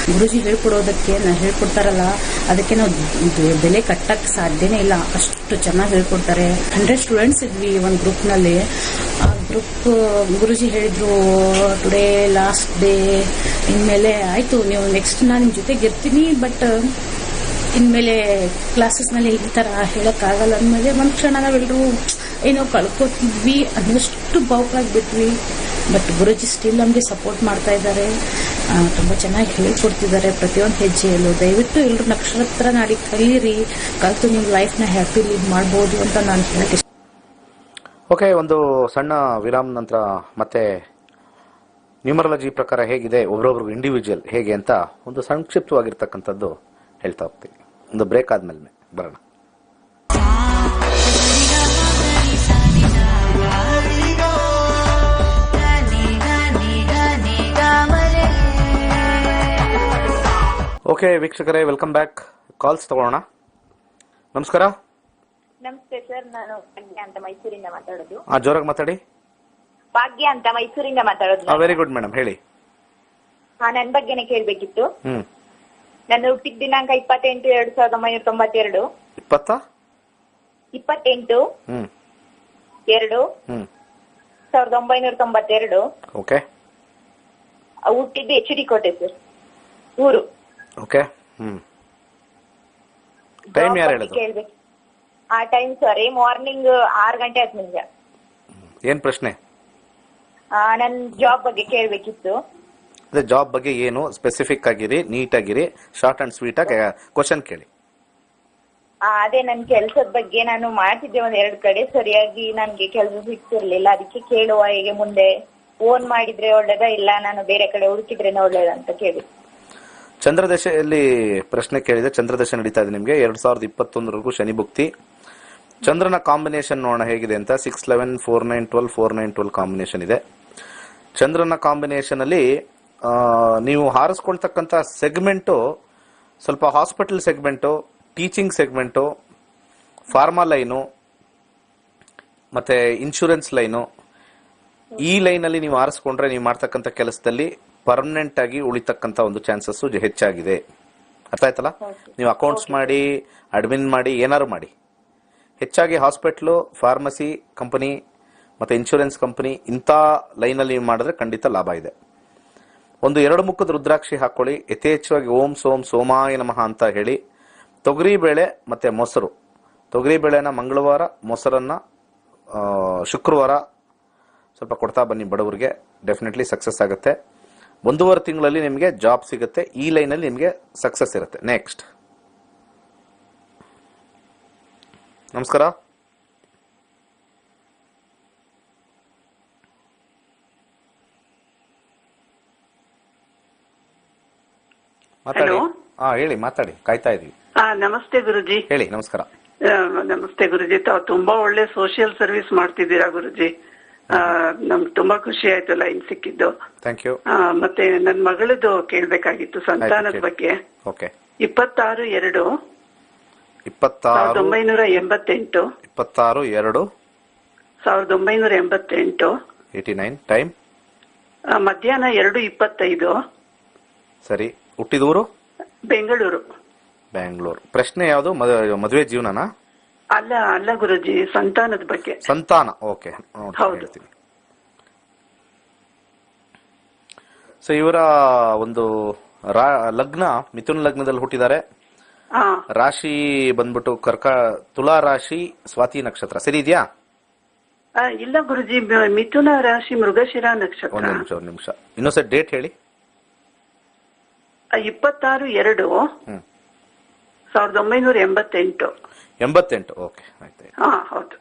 ಹೇಳ್ಕೊಡೋದಕ್ಕೆ ಹೇಳ್ಕೊಡ್ತಾರಲ್ಲ, ಅದಕ್ಕೆ ನಾವು ಬೆಲೆ ಕಟ್ಟಕ್ಕೆ ಸಾಧ್ಯನೇ ಇಲ್ಲ, ಅಷ್ಟು ಚೆನ್ನಾಗಿ ಹೇಳ್ಕೊಡ್ತಾರೆ. 100 ಸ್ಟೂಡೆಂಟ್ಸ್ ಇದ್ವಿ ಒಂದು ಗ್ರೂಪ್ನಲ್ಲಿ. ಆ ಗ್ರೂಪ್ ಗುರುಜಿ ಹೇಳಿದ್ರು, ಟುಡೇ ಲಾಸ್ಟ್ ಡೇ, ಇನ್ಮೇಲೆ ಆಯ್ತು ನೀವು ನೆಕ್ಸ್ಟ್ ನಾನು ನಿಮ್ಮ ಜೊತೆಗೆ ಇರ್ತೀನಿ, ಬಟ್ ಇನ್ಮೇಲೆ ಕ್ಲಾಸಸ್ನಲ್ಲಿ ಈ ಥರ ಹೇಳೋಕ್ಕಾಗಲ್ಲ ಅಂದಮೇಲೆ ಒಂದು ಕ್ಷಣ ನಾವೆಲ್ಲರೂ ಏನೋ ಕಳ್ಕೊತಿದ್ವಿ ಅನ್ನೋಷ್ಟು ಭಾವುಕರಾಗ್ಬಿಟ್ವಿ. ಬಟ್ ಗುರುಜಿ ಸ್ಟಿಲ್ ನಮಗೆ ಸಪೋರ್ಟ್ ಮಾಡ್ತಾ ಇದ್ದಾರೆ, ತುಂಬ ಚೆನ್ನಾಗಿ ಹೇಳ್ಕೊಡ್ತಿದ್ದಾರೆ ಪ್ರತಿಯೊಂದು ಹೆಜ್ಜೆಯಲ್ಲೂ. ದಯವಿಟ್ಟು ಎಲ್ಲರೂ ನಕ್ಷತ್ರ ನಾಡಿ ಕಲೀರಿ, ಕಲಿತು ನಿಮ್ಮ ಲೈಫ್ನ ಹ್ಯಾಪಿ ಲೀಡ್ ಮಾಡ್ಬೋದು ಅಂತ ನಾನು ಹೇಳಕ್ಕೆ. ಓಕೆ, ಒಂದು ಸಣ್ಣ ವಿರಾಮ ನಂತರ ಮತ್ತೆ ನ್ಯೂಮರಾಲಜಿ ಪ್ರಕಾರ ಹೇಗಿದೆ, ಒಬ್ರೊಬ್ರಿಗೆ ಇಂಡಿವಿಜುವಲ್ ಹೇಗೆ ಅಂತ ಒಂದು ಸಂಕ್ಷಿಪ್ತವಾಗಿರ್ತಕ್ಕಂಥದ್ದು ಹೇಳ್ತಾ ಹೋಗ್ತೀನಿ. ಒಂದು ಬ್ರೇಕ್ ಆದ್ಮೇಲೆ ಬರೋಣ. ಓಕೆ ವೀಕ್ಷಕರೇ, ವೆಲ್ಕಮ್ ಬ್ಯಾಕ್. ಕಾಲ್ಸ್ ತಗೊಳ್ಳೋಣ. ನಮಸ್ಕಾರ. ನಮಸ್ತೆ ಸರ್, ನಾನು ಭಾಗ್ಯ ಅಂತ ಮೈಸೂರಿಂದ ಮಾತಾಡೋದು. ಜೋರಾಗಿ ಮಾತಾಡಿ. ಭಾಗ್ಯ ಅಂತ ಮೈಸೂರಿಂದ ಮಾತಾಡೋದು. ವೆರಿ ಗುಡ್ ಮೇಡಮ್, ಹೇಳಿ. ನನ್ನ ಬಗ್ಗೆನೇ ಕೇಳ್ಬೇಕಿತ್ತು. ನನ್ನ ಹುಟ್ಟಿದ ದಿನಾಂಕ 28/2/1992. 28/2/1992. ಓಕೆ. ಹುಟ್ಟಿದ್ದು HD ಕೋಟೆ ಸರ್, ಊರು. ಓಕೆ. ಟೈಮ್ ಯಾರು ಹೇಳಿದ್ರು? ಕೇಳ್ಬೇಕು. ಆ ಟೈಮ್ ಸಾರಿ ಮಾರ್ನಿಂಗ್ 6:10. ಏನ್ ಪ್ರಶ್ನೆ? ನನ್ನ ಜಾಬ್ ಬಗ್ಗೆ ಕೇಳ್ಬೇಕಿತ್ತು. ಅದೇ ಜಾಬ್ ಬಗ್ಗೆ ಏನು ಸ್ಪೆಸಿಫಿಕ್ ಆಗಿರಿ, ನೀಟ್ ಆಗಿರಿ, ಶಾರ್ಟ್ ಅಂಡ್ ಸ್ವೀಟ್ ಆಗಿ ಕ್ವಶನ್ ಕೇಳಿ. ಅದೇ ನನ್ನ ಕೆಲಸದ ಬಗ್ಗೆ ನಾನು ಮಾಡ್ತಿದ್ದೆ 1-2 ಕಡೆ, ಸರಿಯಾಗಿ ನನ್ಗೆ ಕೆಲಸ ಸಿಗ್ತಿರ್ಲಿಲ್ಲ. ಅದಕ್ಕೆ ಕೇಳುವ, ಹೇಗೆ ಮುಂದೆ ಓನ್ ಮಾಡಿದ್ರೆ ಒಳ್ಳೇದ ಇಲ್ಲ ನಾನು ಬೇರೆ ಕಡೆ ಹುಡುಕಿದ್ರೇನೆ ಒಳ್ಳೇದ ಅಂತ ಕೇಳಿ. ಚಂದ್ರದಶೆಯಲ್ಲಿ ಪ್ರಶ್ನೆ ಕೇಳಿದೆ. ಚಂದ್ರದಶೆ ನಡೀತಾ ಇದೆ ನಿಮ್ಗೆ 2021 ಶನಿ ಭುಕ್ತಿ. ಚಂದ್ರನ ಕಾಂಬಿನೇಷನ್ ನೋಡೋಣ ಹೇಗಿದೆ ಅಂತ. 6-11, 4-9-12, 4-9-12 ಕಾಂಬಿನೇಷನ್ ಇದೆ. ಚಂದ್ರನ ಕಾಂಬಿನೇಷನ್ ಅಲ್ಲಿ ನೀವು ಹಾರಿಸ್ಕೊಳ್ತಕ್ಕಂಥ ಸೆಗ್ಮೆಂಟು ಸ್ವಲ್ಪ hospital segment, teaching segment, pharma line ಮತ್ತೆ ಇನ್ಶೂರೆನ್ಸ್ ಲೈನು, ಈ ಲೈನಲ್ಲಿ ನೀವು ಆರಿಸ್ಕೊಂಡ್ರೆ ನೀವು ಮಾಡ್ತಕ್ಕಂಥ ಕೆಲಸದಲ್ಲಿ ಪರ್ಮನೆಂಟ್ ಆಗಿ ಉಳಿತಕ್ಕಂಥ ಒಂದು ಚಾನ್ಸಸ್ ಹೆಚ್ಚಾಗಿದೆ. ಅರ್ಥ ಆಯ್ತಲ್ಲ? ನೀವು ಅಕೌಂಟ್ಸ್ ಮಾಡಿ, ಅಡ್ಮಿನ್ ಮಾಡಿ, ಏನಾದ್ರು ಮಾಡಿ, ಹೆಚ್ಚಾಗಿ ಹಾಸ್ಪಿಟ್ಲು, ಫಾರ್ಮಸಿ ಕಂಪನಿ ಮತ್ತೆ ಇನ್ಶೂರೆನ್ಸ್ ಕಂಪನಿ ಇಂಥ ಲೈನಲ್ಲಿ ನೀವು ಮಾಡಿದ್ರೆ ಖಂಡಿತ ಲಾಭ ಇದೆ. ಒಂದು 2 ಮುಖದ ರುದ್ರಾಕ್ಷಿ ಹಾಕೊಳ್ಳಿ. ಯಥೇಚ್ಛವಾಗಿ ಓಂ ಸೋಂ ಸೋಮಾಯ ನಮಃ ಅಂತ ಹೇಳಿ. ತೊಗರಿಬೇಳೆ ಮತ್ತೆ ಮೊಸರು, ತೊಗರಿಬೇಳೆನ ಮಂಗಳವಾರ, ಮೊಸರನ್ನ ಶುಕ್ರವಾರ ಸ್ವಲ್ಪ ಕೊಡ್ತಾ ಬನ್ನಿ ಬಡವರಿಗೆ. ಡೆಫಿನೆಟ್ಲಿ ಸಕ್ಸಸ್ ಆಗುತ್ತೆ. 1.5 ತಿಂಗಳಲ್ಲಿ ನಿಮಗೆ ಜಾಬ್ ಸಿಗುತ್ತೆ. ಈ ಲೈನಲ್ಲಿ ನಿಮಗೆ ಸಕ್ಸಸ್ ಇರುತ್ತೆ. ನೆಕ್ಸ್ಟ್, ನಮಸ್ಕಾರ. ಮಾತಾಡಿ. ಹೇಳಿ, ಮಾತಾಡಿ, ಕಾಯ್ತಾ ಇದೀವಿ. ನಮಸ್ತೆ ಗುರುಜಿ. ಹೇಳಿ. ನಮಸ್ಕಾರ. ನಮಸ್ತೆ ಗುರುಜಿ. ತಾವು ತುಂಬಾ ಒಳ್ಳೆ ಸೋಷಿಯಲ್ ಸರ್ವಿಸ್ ಮಾಡ್ತಿದ್ದೀರಾ ಗುರುಜಿ. ನಮ್ಗೆ ತುಂಬಾ ಖುಷಿ ಆಯ್ತು ಲೈನ್ ಸಿಕ್ಕಿದ್ದು. Thank you. ಮತ್ತೆ ನನ್ ಮಗಳದು ಕೇಳ್ಬೇಕಾಗಿತ್ತು ಸಂತಾನದ ಬಗ್ಗೆ. ಓಕೆ. 26/2/1988. 26/2/1988. 89. ಟೈಮ್ ಮಧ್ಯಾಹ್ನ 2:25. ಸರಿ. ಹುಟ್ಟಿದೂರು ಬೆಂಗಳೂರು. ಬ್ಯಾಂಗ್ಳೂರ್. ಪ್ರಶ್ನೆ ಯಾವುದು? ಮದುವೆ ಜೀವನನಾ? ಅಲ್ಲ ಗುರುಜಿ, ಸಂತಾನದ ಬಗ್ಗೆ. ಸಂತಾನ. ಓಕೆ, ಹೇಳ್ತೀನಿ. ಸೊ ಇವರ ಒಂದು ಲಗ್ನ ಮಿಥುನ ಲಗ್ನದಲ್ಲಿ ಹುಟ್ಟಿದ್ದಾರೆ. ರಾಶಿ ಬಂದ್ಬಿಟ್ಟು ತುಲಾ ರಾಶಿ, ಸ್ವಾತಿ ನಕ್ಷತ್ರ. ಸರಿ ಇದೆಯಾ? ಇಲ್ಲ ಗುರುಜಿ, ಮಿಥುನ ರಾಶಿ, ಮೃಗಶಿರ ನಕ್ಷತ್ರ. ಒಂದು ನಿಮಿಷ ಇನ್ನೊಂದ್ಸರಿ ಡೇಟ್ ಹೇಳಿ. 26/2/1988. 88. ಓಕೆ, ಆಯ್ತು. ಹೌದು.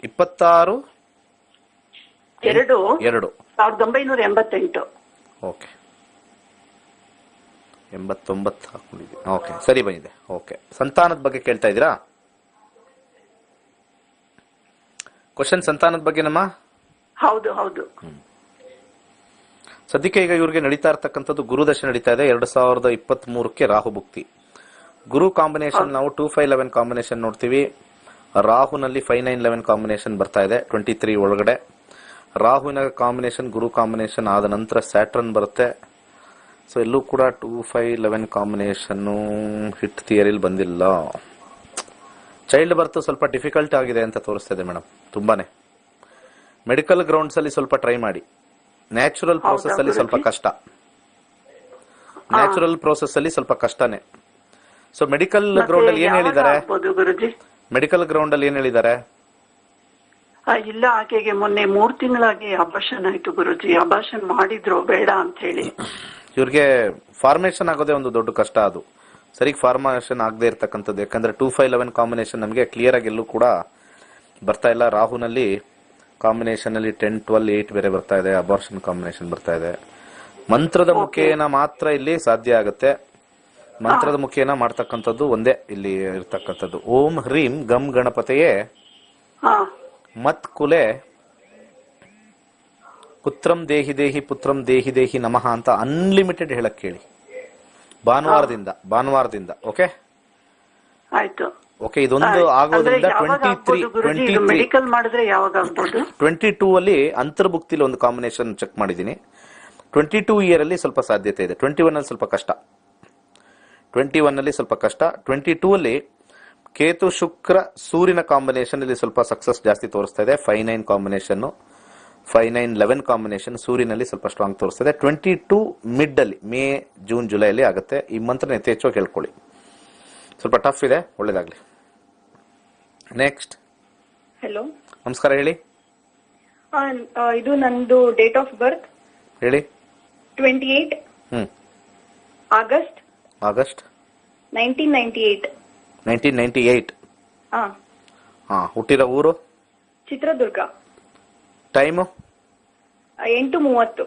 26/2/1988. ಓಕೆ. 89 ಹಾಕೊಂಡಿದ್ದೀವಿ. ಓಕೆ, ಸರಿ ಬಂದಿದೆ. ಓಕೆ, ಸಂತಾನದ ಬಗ್ಗೆ ಕೇಳ್ತಾ ಇದ್ದೀರಾ? ಕ್ವಶನ್ ಸಂತಾನದ ಬಗ್ಗೆ ನಮ್ಮ. ಹೌದು ಹೌದು. ಸದ್ಯಕ್ಕೆ ಈಗ ಇವ್ರಿಗೆ ನಡೀತಾ ಇರ್ತಕ್ಕಂಥದ್ದು ಗುರುದಶೆ ನಡೀತಾ ಇದೆ. 2023ಕ್ಕೆ ರಾಹು ಭುಕ್ತಿ. ಗುರು ಕಾಂಬಿನೇಷನ್ ನಾವು 2-5-11 ಕಾಂಬಿನೇಷನ್ ನೋಡ್ತೀವಿ. ರಾಹುನಲ್ಲಿ 5-9-11 ಕಾಂಬಿನೇಷನ್ ಬರ್ತಾ ಇದೆ 23 ಒಳಗಡೆ. ರಾಹುವಿನ ಕಾಂಬಿನೇಷನ್ ಗುರು ಕಾಂಬಿನೇಷನ್ ಆದ ನಂತರ ಸ್ಯಾಟ್ರನ್ ಬರುತ್ತೆ. ಸೊ ಎಲ್ಲೂ ಕೂಡ 2-5-11 ಕಾಂಬಿನೇಷನ್ ಹಿಟ್ ಥಿಯರಿಲಿ ಬಂದಿಲ್ಲ. ಚೈಲ್ಡ್ ಬರ್ತ್ ಸ್ವಲ್ಪ ಡಿಫಿಕಲ್ಟ್ ಆಗಿದೆ ಅಂತ ತೋರಿಸ್ತಾ ಇದೆ ಮೇಡಮ್, ತುಂಬಾನೇ. ಮೆಡಿಕಲ್ ಗ್ರೌಂಡ್ಸ್ ಅಲ್ಲಿ ಸ್ವಲ್ಪ ಟ್ರೈ ಮಾಡಿ. ನ್ಯಾಚುರಲ್ ಪ್ರೋಸೆಸ್ ಅಲ್ಲಿ ಸ್ವಲ್ಪ ಕಷ್ಟ. ನ್ಯಾಚುರಲ್ ಪ್ರೋಸೆಸ್ ಅಲ್ಲಿ ಸ್ವಲ್ಪ ಕಷ್ಟನೇ. ಸೊ ಮೆಡಿಕಲ್ ಗ್ರೌಂಡ್ ಅಲ್ಲಿ ಏನ್ ಹೇಳಿದ್ದಾರೆ? ಮೆಡಿಕಲ್ ಗ್ರೌಂಡ್ ಅಲ್ಲಿ ಏನ್ ಹೇಳಿದ್ದಾರೆ? ಇಲ್ಲ, ಆಕೆಗೆ ಮೊನ್ನೆ 3 ತಿಂಗಳಾಗಿ ಅಬಾರ್ಷನ್ ಆಯ್ತು ಗುರುಜಿ. ಅಬಾರ್ಷನ್ ಮಾಡಿದ್ರು ಬೇಡ ಅಂತ ಹೇಳಿ. ಇವ್ರಿಗೆ ಫಾರ್ಮೇಶನ್ ಆಗೋದೇ ಒಂದು ದೊಡ್ಡ ಕಷ್ಟ. ಅದು ಸರಿಗೆ ಫಾರ್ಮೇಶನ್ ಆಗದೆ ಇರ್ತಕ್ಕಂಥದ್ದು. ಯಾಕಂದ್ರೆ 2-5-11 ಕಾಂಬಿನೇಷನ್ ನಮಗೆ ಕ್ಲಿಯರ್ ಆಗಿ ಎಲ್ಲೂ ಕೂಡ ಬರ್ತಾ ಇಲ್ಲ. ರಾಹುನಲ್ಲಿ ಕಾಂಬಿನೇಷನ್ ಅಲ್ಲಿ 10-12-8 ಬೇರೆ ಬರ್ತಾ ಇದೆ. ಅಬಾರ್ಷನ್ ಕಾಂಬಿನೇಷನ್ ಬರ್ತಾ ಇದೆ. ಮಂತ್ರದ ಮುಖೇನ ಮಾತ್ರ ಇಲ್ಲಿ ಸಾಧ್ಯ ಆಗುತ್ತೆ. ಮಂತ್ರದ ಮುಖೇನ ಮಾಡ್ತಕ್ಕಂಥದ್ದು ಒಂದೇ ಇಲ್ಲಿ ಇರ್ತಕ್ಕಂಥದ್ದು. ಓಂ ಹ್ರೀಂ ಗಂ ಗಣಪತಿಯೇ ಮತ್ ಕುಲೆ ಪುತ್ರಂ ದೇಹಿ ದೇಹಿ ಪುತ್ರಂ ದೇಹಿ ದೇಹಿ ನಮಃ ಅಂತ ಅನ್ಲಿಮಿಟೆಡ್ ಹೇಳಕ್ ಕೇಳಿ. ಭಾನುವಾರದಿಂದ. ಓಕೆ ಆಯ್ತು. ಓಕೆ, ಇದೊಂದು ಆಗೋದ್ರಿಂದ 22 ಅಲ್ಲಿ ಅಂತರ್ಭುಕ್ತಿಲಿ ಒಂದು ಕಾಂಬಿನೇಷನ್ ಚೆಕ್ ಮಾಡಿದೀನಿ. 22 ಇಯರ್ ಅಲ್ಲಿ ಸ್ವಲ್ಪ ಸಾಧ್ಯತೆ ಇದೆ. 21 ಅಲ್ಲಿ ಸ್ವಲ್ಪ ಕಷ್ಟ. 21 ಅಲ್ಲಿ ಸ್ವಲ್ಪ ಕಷ್ಟ. 22 ಅಲ್ಲಿ ಕೇತು ಶುಕ್ರ ಸೂರ್ಯನ ಕಾಂಬಿನೇಷನ್ ಇಲ್ಲಿ ಸ್ವಲ್ಪ ಸಕ್ಸಸ್ ಜಾಸ್ತಿ ತೋರಿಸ್ತಾ ಇದೆ. 5-9 ಕಾಂಬಿನೇಷನ್, 5-9-11 ಕಾಂಬಿನೇಷನ್ ಸೂರ್ಯನಲ್ಲಿ ಸ್ವಲ್ಪ ಸ್ಟ್ರಾಂಗ್ ತೋರಿಸ್ತಾ ಇದೆ. 22 ಮಿಡ್ ಅಲ್ಲಿ, ಮೇ ಜೂನ್ ಜುಲೈ ಅಲ್ಲಿ ಆಗುತ್ತೆ. ಈ ಮಂತ್ರ ಯಥೇಚ್ಛವಾಗಿ ಹೇಳ್ಕೊಳ್ಳಿ. ಸ್ವಲ್ಪ ಟಫ್ ಇದೆ. ಒಳ್ಳೇದಾಗ್ಲಿ. ನೆಕ್ಸ್ಟ್. ಹಲೋ, ನಮಸ್ಕಾರ. ಹೇಳಿ. ಇದು ನಂದು ಡೇಟ್ ಆಫ್ ಬರ್ತ್ ಹೇಳಿ. 28 ಆಗಸ್ಟ್ 1998. 1998. ಹುಟ್ಟಿರೋ ಊರು? ಚಿತ್ರದುರ್ಗ. ಟೈಮು? 8:30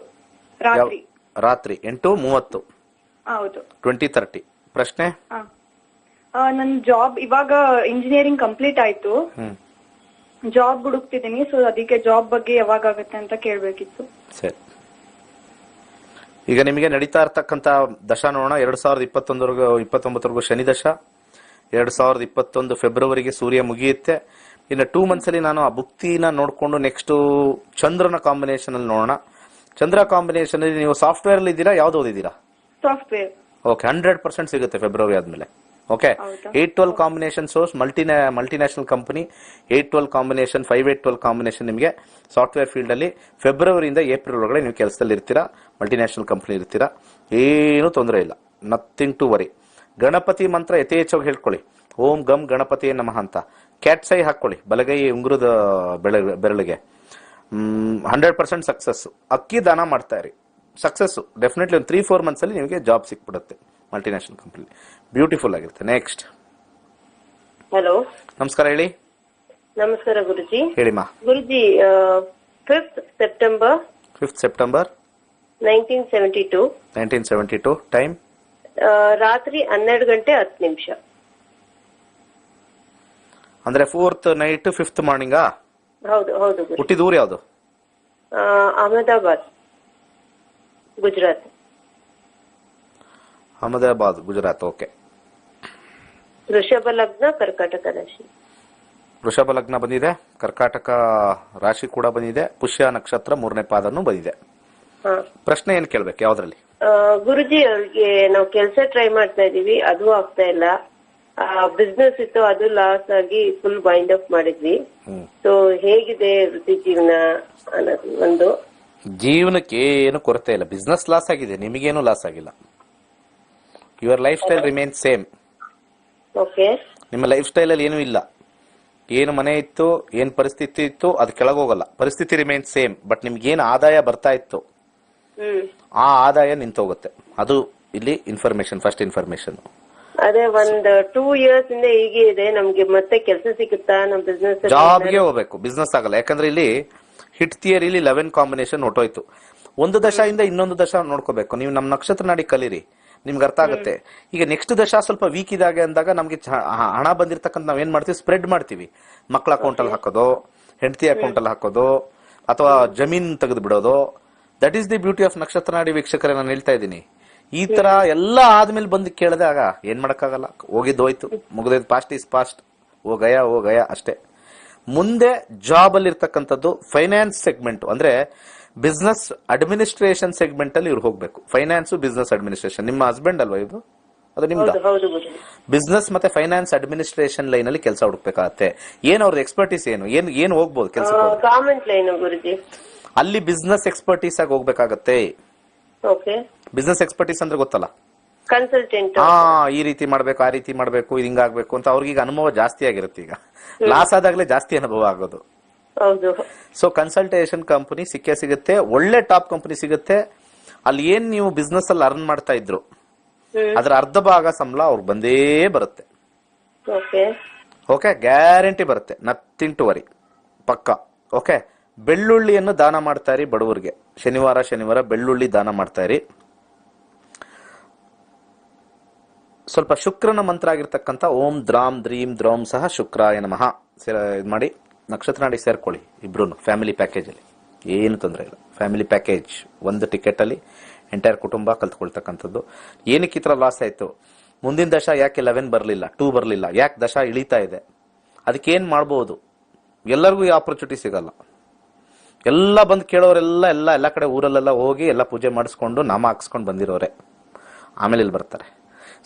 ರಾತ್ರಿ 8:30. ಹೌದು. 2030. ಪ್ರಶ್ನೆ? ನನ್ ಜಾಬ್ ಇವಾಗ ಇಂಜಿನಿಯರಿಂಗ್ ಕಂಪ್ಲೀಟ್ ಆಯ್ತು. ಜಾಬ್ ಹುಡುಕ್ತಿದ್ದೀನಿ. ಸೊ ಅದಕ್ಕೆ ಜಾಬ್ ಬಗ್ಗೆ ಯಾವಾಗ ಆಗುತ್ತೆ ಅಂತ ಕೇಳ್ಬೇಕಿತ್ತು. ಸರಿ, ಈಗ ನಿಮಗೆ ನಡೀತಾ ಇರ್ತಕ್ಕಂಥ ದಶ ನೋಡೋಣ. 2021-29 ಶನಿ ದಶ. 2021 ಫೆಬ್ರವರಿಗೆ ಸೂರ್ಯ ಮುಗಿಯುತ್ತೆ. ಇನ್ನು 2 ಮಂತ್ಸ್ ಅಲ್ಲಿ ನಾನು ಆ ಭುಕ್ತಿನ ನೋಡ್ಕೊಂಡು ನೆಕ್ಸ್ಟ್ ಚಂದ್ರನ ಕಾಂಬಿನೇಷನ್ ಅಲ್ಲಿ ನೋಡೋಣ. ಚಂದ್ರ ಕಾಂಬಿನೇಷನ್ ಅಲ್ಲಿ ನೀವು ಸಾಫ್ಟ್ವೇರ್ ಅಲ್ಲಿ ಇದ್ದೀರಾ? ಯಾವ್ದು ಓದಿದ್ದೀರಾ? ಸಾಫ್ಟ್ವೇರ್. ಓಕೆ, 100% ಸಿಗುತ್ತೆ ಫೆಬ್ರವರಿ ಆದ್ಮೇಲೆ. ಓಕೆ, ಹೌದಾ? 8-12 combination source multinational company. 8-12 combination, 5-8-12 combination ನಿಮಗೆ ಸಾಫ್ಟ್ವೇರ್ ಫೀಲ್ಡ್ ಅಲ್ಲಿ ಫೆಬ್ರವರಿಯಿಂದ ಏಪ್ರಿಲ್ ಒಳಗಡೆ ನೀವು ಕೆಲಸದಲ್ಲಿ ಇರ್ತೀರಾ, ಮಲ್ಟಿನ್ಯಾಷನಲ್ ಕಂಪನಿ ಇರ್ತೀರಾ, ಏನು ತೊಂದರೆ ಇಲ್ಲ, ನಥಿಂಗ್ ಟು ವರಿ. ಗಣಪತಿ ಮಂತ್ರ ಯಥೇಚ್ಛವಾಗಿ ಹೇಳ್ಕೊಳ್ಳಿ, ಓಂ ಗಮ್ ಗಣಪತಿಯೇ ನಮಃ ಅಂತ. ಕ್ಯಾಟ್ಸೈ ಹಾಕೊಳ್ಳಿ ಬಲಗೈ ಉಂಗುರದ ಬೆರಳಿಗೆ. 100% ಸಕ್ಸಸ್. ಅಕ್ಕಿ ದಾನ ಮಾಡ್ತಾ ಇರಿ, ಸಕ್ಸಸ್ ಡೆಫಿನೆಟ್ಲಿ ಒಂದು 3-4 ಮಂತ್ಸ್ ಅಲ್ಲಿ ನಿಮಗೆ ಜಾಬ್ ಸಿಕ್ಬಿಡುತ್ತೆ ಮಲ್ಟಿನ್ಯಾಷನಲ್ ಕಂಪನಿ. ಬ್ಯೂಟಿಫುಲ್ ಆಗಿರುತ್ತೆ. ನೆಕ್ಸ್ಟ್. ಹಲೋ, ನಮಸ್ಕಾರ, ಹೇಳಿ. ನಮಸ್ಕಾರ ಗುರುಜಿ. ಹೇಳಿಮಾ. ಗುರುಜಿ, 5th September 5th September 1972 time ರಾತ್ರಿ 12:10 ಅಂದ್ರೆ 4th ನೈಟ್ 5th ಮಾರ್ನಿಂಗಾ? ಹೌದು ಹೌದು ಗುರುಜಿ. ಹುಟ್ಟಿದ ಊರು ಯಾವುದು? ಅಹಮದಾಬಾದ್, ಗುಜರಾತ್. ಅಹಮದಾಬಾದ್, ಗುಜರಾತ್. ಓಕೆ. ವೃಷಭ ಲಗ್ನ, ಕರ್ಕಾಟಕ ರಾಶಿ. ವೃಷಭ ಲಗ್ನ ಬಂದಿದೆ, ಕರ್ಕಾಟಕ ರಾಶಿ ಕೂಡ ಬಂದಿದೆ, ಪುಷ್ಯ ನಕ್ಷತ್ರ 3ನೇ ಪಾದನೂ ಬಂದಿದೆ. ಹಾ. ಪ್ರಶ್ನೆ ಏನ್ ಕೇಳ್ಬೇಕು, ಯಾವ್ದ್ರಲ್ಲಿ? ಗುರುಜಿ, ಅವ್ರಿಗೆ ನಾವು ಕೆಲಸ ಟ್ರೈ ಮಾಡ್ತಾ ಇದೀವಿ, ಅದು ಆಗ್ತಾ ಇಲ್ಲ. ಬಿಸ್ನೆಸ್ ಇತ್ತು, ಅದು ಲಾಸ್ ಆಗಿ ಫುಲ್ ವೈಂಡ್ ಅಪ್ ಮಾಡಿದ್ವಿ. ಸೊ ಹೇಗಿದೆ ವೃತ್ತಿ ಜೀವನ ಅನ್ನೋದು ಒಂದು. ಜೀವನಕ್ಕೆ ಏನು ಕೊರತೆ ಇಲ್ಲ. ಬಿಸ್ನೆಸ್ ಲಾಸ್ ಆಗಿದೆ, ನಿಮಗೇನು ಲಾಸ್ ಆಗಿಲ್ಲ. Your life style remain same. Okay. ನಿಮ್ಮ ಲೈಫ್ ಸ್ಟೈಲ್ ಅಲ್ಲಿ ಏನೂ ಇಲ್ಲ. ಏನು ಮನೆ ಇತ್ತು, ಏನ್ ಪರಿಸ್ಥಿತಿ ಇತ್ತು, ಅದು ಕೆಳಗೋಗಲ್ಲ. ಪರಿಸ್ಥಿತಿ ರಿಮೇನ್ ಸೇಮ್. ಬಟ್ ನಿಮ್ಗೆ ಏನು ಆದಾಯ ಬರ್ತಾ ಇತ್ತು, ಆ ಆದಾಯ ನಿಂತೋಗುತ್ತೆ. ಅದು ಇಲ್ಲಿ ಇನ್ಫಾರ್ಮೇಶನ್, ಫಸ್ಟ್ ಇನ್ಫಾರ್ಮೇಶನ್. ಅದೇ ಒಂದ್ 2 years ಇಂದ ಹೀಗೆ ಇದೆ. ನಮ್ಗೆ ಮತ್ತೆ ಕೆಲಸ ಸಿಗುತ್ತಾ ನಮ್ ಬಿಸ್ನೆಸ್? ಜಾಬ್ಗೆ ಹೋಗ್ಬೇಕು, ಬಿಸ್ನೆಸ್ ಆಗಲ್ಲ. ಯಾಕಂದ್ರೆ ಇಲ್ಲಿ ಹಿಟ್ ಥಿಯರಿಲಿ 11 ಕಾಂಬಿನೇಷನ್ ಹೊಟ್ಟೋಯ್ತು. ಒಂದು ದಶದಿಂದ ಇನ್ನೊಂದು ದಶ ನೋಡ್ಕೋಬೇಕು. ನೀವು ನಮ್ಮ ನಕ್ಷತ್ರ ನಾಡಿ ಕಲೀರಿ, ನಿಮ್ಗೆ ಅರ್ಥ ಆಗುತ್ತೆ. ಈಗ ನೆಕ್ಸ್ಟ್ ದಶ ಸ್ವಲ್ಪ ವೀಕ್ ಇದಾಗೆ ಅಂದಾಗ ನಮ್ಗೆ ಹಣ ಬಂದಿರ್ತಕ್ಕಂಥ ನಾವೇನ್ ಮಾಡ್ತೀವಿ, ಸ್ಪ್ರೆಡ್ ಮಾಡ್ತೀವಿ. ಮಕ್ಕಳ ಅಕೌಂಟ್ ಅಲ್ಲಿ ಹಾಕೋದು, ಹೆಂಡತಿ ಅಕೌಂಟ್ ಅಲ್ಲಿ ಹಾಕೋದು, ಅಥವಾ ಜಮೀನ್ ತೆಗೆದು ಬಿಡೋದು. That is the beauty of ನಕ್ಷತ್ರ ನಾಡಿ ವೀಕ್ಷಕರೇ, ನಾನು ಹೇಳ್ತಾ ಇದ್ದೀನಿ. ಈ ತರ ಎಲ್ಲ ಆದ್ಮೇಲೆ ಬಂದು ಕೇಳಿದಾಗ ಏನ್ ಮಾಡಕ್ಕಾಗಲ್ಲ. ಹೋಗಿದ್ದು ಹೋಯ್ತು, ಮುಗಿದೈದು, ಪಾಸ್ಟ್ ಈಸ್ ಪಾಸ್ಟ್, ಓ ಗಯ ಅಷ್ಟೇ. ಮುಂದೆ ಜಾಬ್ ಅಲ್ಲಿ ಇರ್ತಕ್ಕಂಥದ್ದು ಫೈನಾನ್ಸ್ ಸೆಗ್ಮೆಂಟ್, ಅಂದ್ರೆ ಬಿಸ್ನೆಸ್ ಅಡ್ಮಿನಿಸ್ಟ್ರೇಷನ್ ಸೆಗ್ಮೆಂಟ್ ಅಲ್ಲಿ ಇವ್ರು ಹೋಗ್ಬೇಕು. Finance, business administration. ನಿಮ್ಮ ಹಸ್ಬೆಂಡ್ ಅಲ್ವಾ ಇದು? ಅದು ನಿಮ್ದು. ಬಿಸ್ನೆಸ್ ಮತ್ತೆ ಫೈನಾನ್ಸ್ ಅಡ್ಮಿನಿಸ್ಟ್ರೇಷನ್ ಲೈನ್ ಅಲ್ಲಿ ಕೆಲಸ ಹುಡುಕ್ಬೇಕಾಗತ್ತೆ. ಏನ್ ಅವ್ರದ್ದು ಎಕ್ಸ್ಪರ್ಟೀಸ್ ಏನು ಏನ್ ಹೋಗ್ಬೋದು ಕೆಲಸ? ಗವರ್ಮೆಂಟ್ ಲೈನ್ ಗುರುಜಿ. ಅಲ್ಲಿ ಬಿಸ್ನೆಸ್ ಎಕ್ಸ್ಪರ್ಟೀಸ್ ಆಗಿ ಹೋಗ್ಬೇಕಾಗತ್ತೆ. ಓಕೆ. ಬಿಸ್ನೆಸ್ ಎಕ್ಸ್ಪರ್ಟೀಸ್ ಅಂದ್ರೆ ಗೊತ್ತಲ್ಲ, ಕನ್ಸಲ್ಟೆಂಟ್. ಈ ರೀತಿ ಮಾಡ್ಬೇಕು, ಆ ರೀತಿ ಮಾಡ್ಬೇಕು, ಇದು ಹಿಂಗಾಗ್ಬೇಕು ಅಂತ ಅವ್ರಿಗೆ ಈಗ ಅನುಭವ ಜಾಸ್ತಿ ಆಗಿರುತ್ತೆ. ಈಗ ಲಾಸ್ ಆದಾಗಲೇ ಜಾಸ್ತಿ ಅನುಭವ ಆಗೋದು. ಹೌದು. ಸೊ ಕನ್ಸಲ್ಟೇಷನ್ ಕಂಪನಿ ಸಿಗುತ್ತೆ, ಒಳ್ಳೆ ಟಾಪ್ ಕಂಪನಿ ಸಿಗುತ್ತೆ. ಅಲ್ಲಿ ಏನ್ ನೀವು ಬಿಸ್ನೆಸ್ ಅಲ್ಲಿ ಅರ್ನ್ ಮಾಡ್ತಾ ಇದ್ರು ಅದ್ರ ಅರ್ಧ ಭಾಗ ಸಂಬಳ ಅವ್ರಿಗೆ ಬಂದೇ ಬರುತ್ತೆ. ಓಕೆ, ಗ್ಯಾರಂಟಿ ಬರುತ್ತೆ, ನಥಿಂಗ್ ಟು ವರಿ, ಪಕ್ಕ. ಓಕೆ. ಬೆಳ್ಳುಳ್ಳಿಯನ್ನು ದಾನ ಮಾಡ್ತಾ ಇರಿ ಬಡವರಿಗೆ. ಶನಿವಾರ ಬೆಳ್ಳುಳ್ಳಿ ದಾನ ಮಾಡ್ತಾ ಇರಿ. ಸ್ವಲ್ಪ ಶುಕ್ರನ ಮಂತ್ರ ಆಗಿರ್ತಕ್ಕಂಥ ಓಂ ದ್ರಾಮ್ ದ್ರೀಂ ದ್ರೌಂ ಸಹ ಶುಕ್ರಾಯ ನಮಃ ಇದು ಮಾಡಿ ನಕ್ಷತ್ರ ನಾಡಿ ಸೇರ್ಕೊಳ್ಳಿ ಇಬ್ರು. ಫ್ಯಾಮಿಲಿ ಪ್ಯಾಕೇಜ್ ಅಲ್ಲಿ ಏನು ತೊಂದರೆ ಇಲ್ಲ. ಫ್ಯಾಮಿಲಿ ಪ್ಯಾಕೇಜ್, ಒಂದು ಟಿಕೆಟ್ ಅಲ್ಲಿ ಎಂಟೈರ್ ಕುಟುಂಬ ಕಲ್ತ್ಕೊಳ್ತಕ್ಕಂಥದ್ದು. ಏನಕ್ಕೆ ಈ ತರ ಲಾಸ್ ಆಯ್ತು? ಮುಂದಿನ ದಶ ಯಾಕೆ 11 ಬರಲಿಲ್ಲ, 2 ಬರಲಿಲ್ಲ, ಯಾಕೆ ದಶ ಇಳಿತಾ ಇದೆ? ಅದಕ್ಕೆ ಏನ್ ಮಾಡಬಹುದು? ಎಲ್ಲರಿಗೂ ಈ ಆಪರ್ಚುನಿಟಿ ಸಿಗಲ್ಲ. ಎಲ್ಲ ಬಂದು ಕೇಳೋರೆಲ್ಲ ಎಲ್ಲ ಕಡೆ ಊರಲ್ಲೆಲ್ಲ ಹೋಗಿ ಎಲ್ಲ ಪೂಜೆ ಮಾಡಿಸ್ಕೊಂಡು ನಾಮ ಹಾಕ್ಸ್ಕೊಂಡು ಬಂದಿರೋರೆ ಆಮೇಲೆ ಇಲ್ಲಿ ಬರ್ತಾರೆ.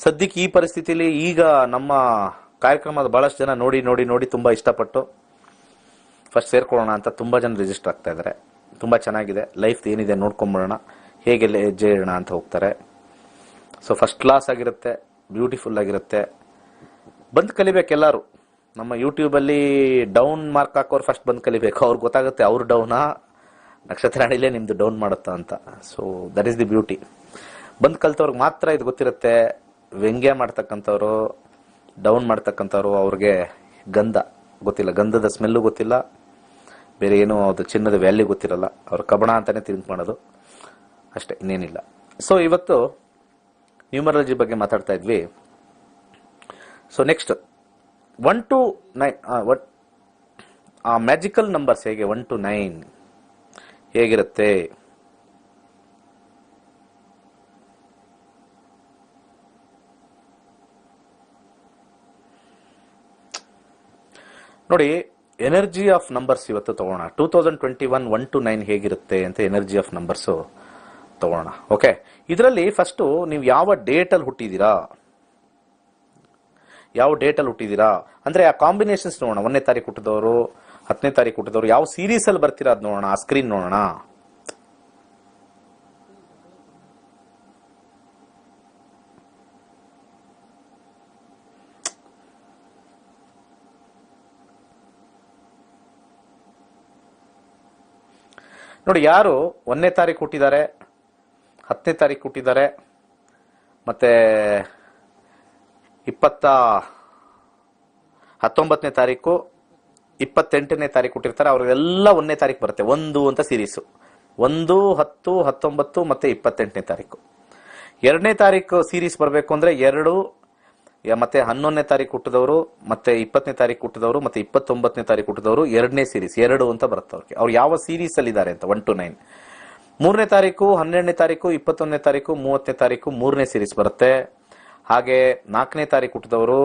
ಸದ್ಯಕ್ಕೆ ಈ ಪರಿಸ್ಥಿತಿಯಲ್ಲಿ ಈಗ ನಮ್ಮ ಕಾರ್ಯಕ್ರಮದ ಬಹಳಷ್ಟು ಜನ ನೋಡಿ ತುಂಬಾ ಇಷ್ಟಪಟ್ಟು ಫಸ್ಟ್ ಸೇರ್ಕೊಳ್ಳೋಣ ಅಂತ ತುಂಬಾ ಜನ ರಿಜಿಸ್ಟರ್ ಆಗ್ತಾ ಇದ್ದಾರೆ. ತುಂಬಾ ಚೆನ್ನಾಗಿದೆ. ಲೈಫ್ ಏನಿದೆ ನೋಡ್ಕೊಂಡ್ಬಿಡೋಣ, ಹೇಗೆ ಹೆಜ್ಜೆ ಇಡೋಣ ಅಂತ ಹೋಗ್ತಾರೆ. ಸೊ ಫಸ್ಟ್ ಕ್ಲಾಸ್ ಆಗಿರುತ್ತೆ, ಬ್ಯೂಟಿಫುಲ್ ಆಗಿರುತ್ತೆ. ಬಂದು ಕಲಿಬೇಕು ಎಲ್ಲರೂ. ನಮ್ಮ ಯೂಟ್ಯೂಬ್ ಅಲ್ಲಿ ಡೌನ್ ಮಾರ್ಕ್ ಹಾಕೋರು ಫಸ್ಟ್ ಬಂದು ಕಲಿಬೇಕು. ಅವ್ರಿಗೆ ಗೊತ್ತಾಗುತ್ತೆ ಅವ್ರು ಡೌನಾ, ನಕ್ಷತ್ರ ನಾಡಿಲೇ ನಿಮ್ದು ಡೌನ್ ಮಾಡುತ್ತಾ ಅಂತ. So that is the beauty. ಬಂದು ಕಲ್ತವ್ರಿಗೆ ಮಾತ್ರ ಇದು ಗೊತ್ತಿರುತ್ತೆ. ವ್ಯಂಗ್ಯ ಮಾಡ್ತಕ್ಕಂಥವ್ರು, ಡೌನ್ ಮಾಡ್ತಕ್ಕಂಥವ್ರು, ಅವ್ರಿಗೆ ಗಂಧ ಗೊತ್ತಿಲ್ಲ, ಗಂಧದ ಸ್ಮೆಲ್ಲು ಗೊತ್ತಿಲ್ಲ, ಬೇರೆ ಏನೋ ಅದು ಚಿನ್ನದ ವ್ಯಾಲ್ಯೂ ಗೊತ್ತಿರಲ್ಲ. ಅವ್ರ ಕಬಣ ಅಂತಾನೆ ತಿಂಕ್ ಮಾಡೋದು ಅಷ್ಟೇ, ಇನ್ನೇನಿಲ್ಲ. ಸೊ ಇವತ್ತು ನ್ಯೂಮರಾಲಜಿ ಬಗ್ಗೆ ಮಾತಾಡ್ತಾ ಇದ್ವಿ. ಸೊ ನೆಕ್ಸ್ಟ್ 1 to 9 ಆ ಮ್ಯಾಜಿಕಲ್ ನಂಬರ್ಸ್ ಹೇಗೆ 1 to 9 ಹೇಗಿರುತ್ತೆ? ನೋಡಿ, ಎನರ್ಜಿ ಆಫ್ ನಂಬರ್ಸ್ ಇವತ್ತು ತಗೋಣ. 2021 1 to 9 ಹೇಗಿರುತ್ತೆ ಅಂತ ಎನರ್ಜಿ ಆಫ್ ನಂಬರ್ಸ್ ತಗೋಣ. ಓಕೆ, ಇದರಲ್ಲಿ ಫಸ್ಟ್ ನೀವು ಯಾವ ಡೇಟ್ ಅಲ್ಲಿ ಹುಟ್ಟಿದೀರಾ, ಯಾವ ಡೇಟಲ್ಲಿ ಹುಟ್ಟಿದ್ದೀರಾ ಅಂದ್ರೆ ಆ ಕಾಂಬಿನೇಷನ್ಸ್ ನೋಡೋಣ. 1ನೇ ತಾರೀಕು ಹುಟ್ಟಿದವರು, 10ನೇ ತಾರೀಕು ಹುಟ್ಟಿದವರು, ಯಾವ ಸೀರೀಸ್ ಅಲ್ಲಿ ಬರ್ತೀರಾ ಅದು ನೋಡೋಣ. ಆ ಸ್ಕ್ರೀನ್ ನೋಡೋಣ. ನೋಡಿ, ಯಾರು 1ನೇ ತಾರೀಕು ಹುಟ್ಟಿದ್ದಾರೆ, 10ನೇ ತಾರೀಕು ಹುಟ್ಟಿದ್ದಾರೆ, ಮತ್ತೆ 19ನೇ ತಾರೀಕು, 28ನೇ ತಾರೀಕು ಹುಟ್ಟಿರ್ತಾರೆ, ಅವರೆಲ್ಲ 1ನೇ ತಾರೀಕು ಬರುತ್ತೆ. 1 ಅಂತ ಸೀರೀಸು. 1, 10, 19 ಮತ್ತೆ 28ನೇ ತಾರೀಕು. 2ನೇ ತಾರೀಕು ಸೀರೀಸ್ ಬರಬೇಕು ಅಂದ್ರೆ 2 ಮತ್ತೆ 11ನೇ ತಾರೀಕು ಹುಟ್ಟಿದವರು, ಮತ್ತೆ 20ನೇ ತಾರೀಕು ಹುಟ್ಟಿದವರು, ಮತ್ತೆ 29ನೇ ತಾರೀಕು ಹುಟ್ಟಿದವರು 2ನೇ ಸೀರೀಸ್ 2 ಅಂತ ಬರುತ್ತೆ ಅವ್ರಿಗೆ. ಅವ್ರು ಯಾವ ಸೀರೀಸ್ ಅಲ್ಲಿ ಇದ್ದಾರೆ ಅಂತ 1 to 9. 3ನೇ ತಾರೀಕು, 12ನೇ ತಾರೀಕು, 21ನೇ ತಾರೀಕು, 30ನೇ ತಾರೀಕು 3ನೇ ಸೀರೀಸ್ ಬರುತ್ತೆ. ಹಾಗೆ 4ನೇ ತಾರೀಕು ಹುಟ್ಟಿದವರು,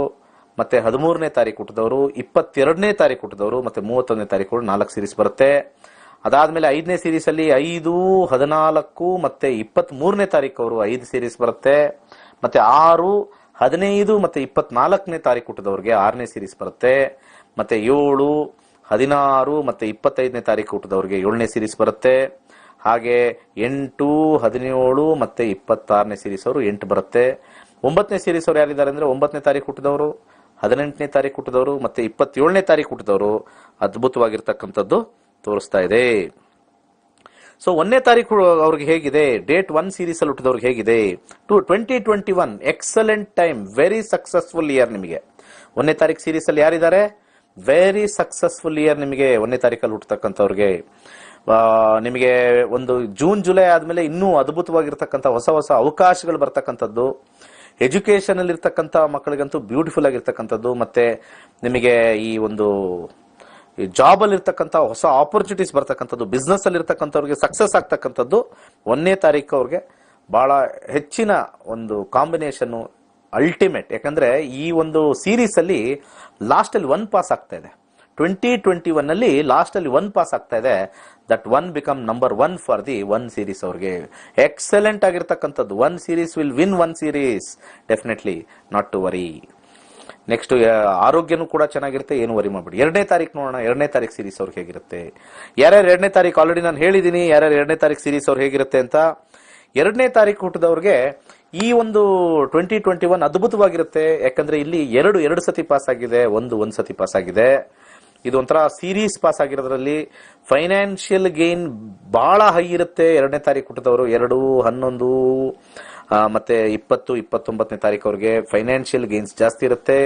ಮತ್ತೆ 13ನೇ ತಾರೀಕು ಹುಟ್ಟಿದವರು, 22ನೇ ತಾರೀಕು ಹುಟ್ಟಿದವರು, ಮತ್ತೆ 31ನೇ ತಾರೀಕು 4 ಸೀರೀಸ್ ಬರುತ್ತೆ. ಅದಾದ್ಮೇಲೆ 5ನೇ ಸೀರೀಸ್ ಅಲ್ಲಿ 5, 14 ಮತ್ತೆ 23ನೇ ತಾರೀಕು ಅವರು 5 ಸೀರೀಸ್ ಬರುತ್ತೆ. ಮತ್ತೆ 6, 15 ಮತ್ತೆ 24ನೇ ತಾರೀಕು ಹುಟ್ಟಿದವ್ರಿಗೆ 6ನೇ ಸೀರೀಸ್ ಬರುತ್ತೆ. ಮತ್ತೆ 7, 16 ಮತ್ತೆ 25ನೇ ತಾರೀಕು ಹುಟ್ಟಿದವ್ರಿಗೆ 7ನೇ ಸೀರೀಸ್ ಬರುತ್ತೆ. ಹಾಗೆ 8, 17 ಮತ್ತೆ 26ನೇ ಸೀರೀಸ್ ಅವರು 8 ಬರುತ್ತೆ. 9ನೇ ಸೀರೀಸ್ ಅವರು ಯಾರಿದ್ದಾರೆ ಅಂದ್ರೆ 9ನೇ ತಾರೀಕು ಹುಟ್ಟಿದವರು, 18ನೇ ತಾರೀಕು ಹುಟ್ಟಿದವರು, ಮತ್ತೆ 27ನೇ ತಾರೀಕು ಹುಟ್ಟಿದವರು ಅದ್ಭುತವಾಗಿರ್ತಕ್ಕಂಥದ್ದು ತೋರಿಸ್ತಾ ಇದೆ. ಸೊ 1ನೇ ತಾರೀಕು ಅವ್ರಿಗೆ ಹೇಗಿದೆ, ಡೇಟ್ 1 ಸೀರೀಸ್ ಅಲ್ಲಿ ಹುಟ್ಟಿದವ್ರಿಗೆ ಹೇಗಿದೆ, 2021 excellent time, very successful year ನಿಮಗೆ. 1ನೇ ತಾರೀಕು ಸೀರೀಸ್ ಅಲ್ಲಿ ಯಾರಿದ್ದಾರೆ, ವೆರಿ ಸಕ್ಸಸ್ಫುಲ್ ಇಯರ್ ನಿಮಗೆ 1ನೇ ತಾರೀಕಲ್ಲಿ ಹುಟ್ಟತಕ್ಕಂಥವ್ರಿಗೆ. ನಿಮಗೆ ಒಂದು ಜೂನ್ ಜುಲೈ ಆದ್ಮೇಲೆ ಇನ್ನೂ ಅದ್ಭುತವಾಗಿರ್ತಕ್ಕಂಥ ಹೊಸ ಹೊಸ ಅವಕಾಶಗಳು ಬರ್ತಕ್ಕಂಥದ್ದು. ಎಜುಕೇಶನ್ ಅಲ್ಲಿ ಇರ್ತಕ್ಕಂಥ ಮಕ್ಕಳಿಗಂತೂ ಬ್ಯೂಟಿಫುಲ್ ಆಗಿರ್ತಕ್ಕಂಥದ್ದು. ಮತ್ತೆ ನಿಮಗೆ ಈ ಒಂದು ಜಾಬ್ ಅಲ್ಲಿ ಇರ್ತಕ್ಕಂಥ ಹೊಸ ಆಪರ್ಚುನಿಟೀಸ್ ಬರ್ತಕ್ಕಂಥದ್ದು, ಬಿಸ್ನೆಸ್ ಅಲ್ಲಿ ಇರ್ತಕ್ಕಂಥವ್ರಿಗೆ ಸಕ್ಸಸ್ ಆಗ್ತಕ್ಕಂಥದ್ದು 1ನೇ ತಾರೀಕು ಅವ್ರಿಗೆ ಬಹಳ ಹೆಚ್ಚಿನ ಒಂದು ಕಾಂಬಿನೇಷನ್, ಅಲ್ಟಿಮೇಟ್. ಯಾಕಂದ್ರೆ ಈ ಒಂದು ಸೀರೀಸ್ ಅಲ್ಲಿ ಲಾಸ್ಟ್ ಅಲ್ಲಿ 1 ಪಾಸ್ ಆಗ್ತಾ ಇದೆ. 2021 ಅಲ್ಲಿ ಲಾಸ್ಟ್ ಅಲ್ಲಿ 1 ಪಾಸ್ ಆಗ್ತಾ ಇದೆ. That 1 become number 1 for the 1 series ಅವ್ರಿಗೆ. ಎಕ್ಸಲೆಂಟ್ ಆಗಿರ್ತಕ್ಕಂಥದ್ದು. 1 series will win 1 series definitely, not to worry. Next ಆರೋಗ್ಯನೂ ಕೂಡ ಚೆನ್ನಾಗಿರುತ್ತೆ, ಏನು ವರಿ ಮಾಡಬೇಡಿ. 2ನೇ ತಾರೀಕು ನೋಡೋಣ, 2ನೇ ತಾರೀಕು ಸೀರೀಸ್ ಅವ್ರಿಗೆ ಹೇಗಿರುತ್ತೆ. ಯಾರ್ಯಾರು 2ನೇ ತಾರೀಕು ಆಲ್ರೆಡಿ ನಾನು ಹೇಳಿದ್ದೀನಿ, ಯಾರ್ಯಾರು 2ನೇ ತಾರೀಕು ಸೀರೀಸ್ ಅವ್ರು ಹೇಗಿರುತ್ತೆ ಅಂತ. 2ನೇ ತಾರೀಕು ಹುಟ್ಟಿದವ್ರಿಗೆ ಈ ಒಂದು 2021 ಅದ್ಭುತವಾಗಿರುತ್ತೆ. ಯಾಕಂದ್ರೆ ಇಲ್ಲಿ 2 ಸತಿ ಪಾಸ್ ಆಗಿದೆ, 1 ಸತಿ ಪಾಸ್ ಆಗಿದೆ. ಇದು ಒಂಥರ ಸೀರೀಸ್ ಪಾಸ್ ಆಗಿರೋದ್ರಲ್ಲಿ ಫೈನಾನ್ಷಿಯಲ್ ಗೇನ್ ಬಹಳ ಹೈ ಇರುತ್ತೆ. 2ನೇ ತಾರೀಕು ಹುಟ್ಟಿದವರು 2, 11 ಮತ್ತೆ 20, 29ನೇ ತಾರೀಕು ಅವ್ರಿಗೆ ಫೈನಾನ್ಷಿಯಲ್ ಗೇನ್ಸ್ ಜಾಸ್ತಿ ಇರುತ್ತೆ.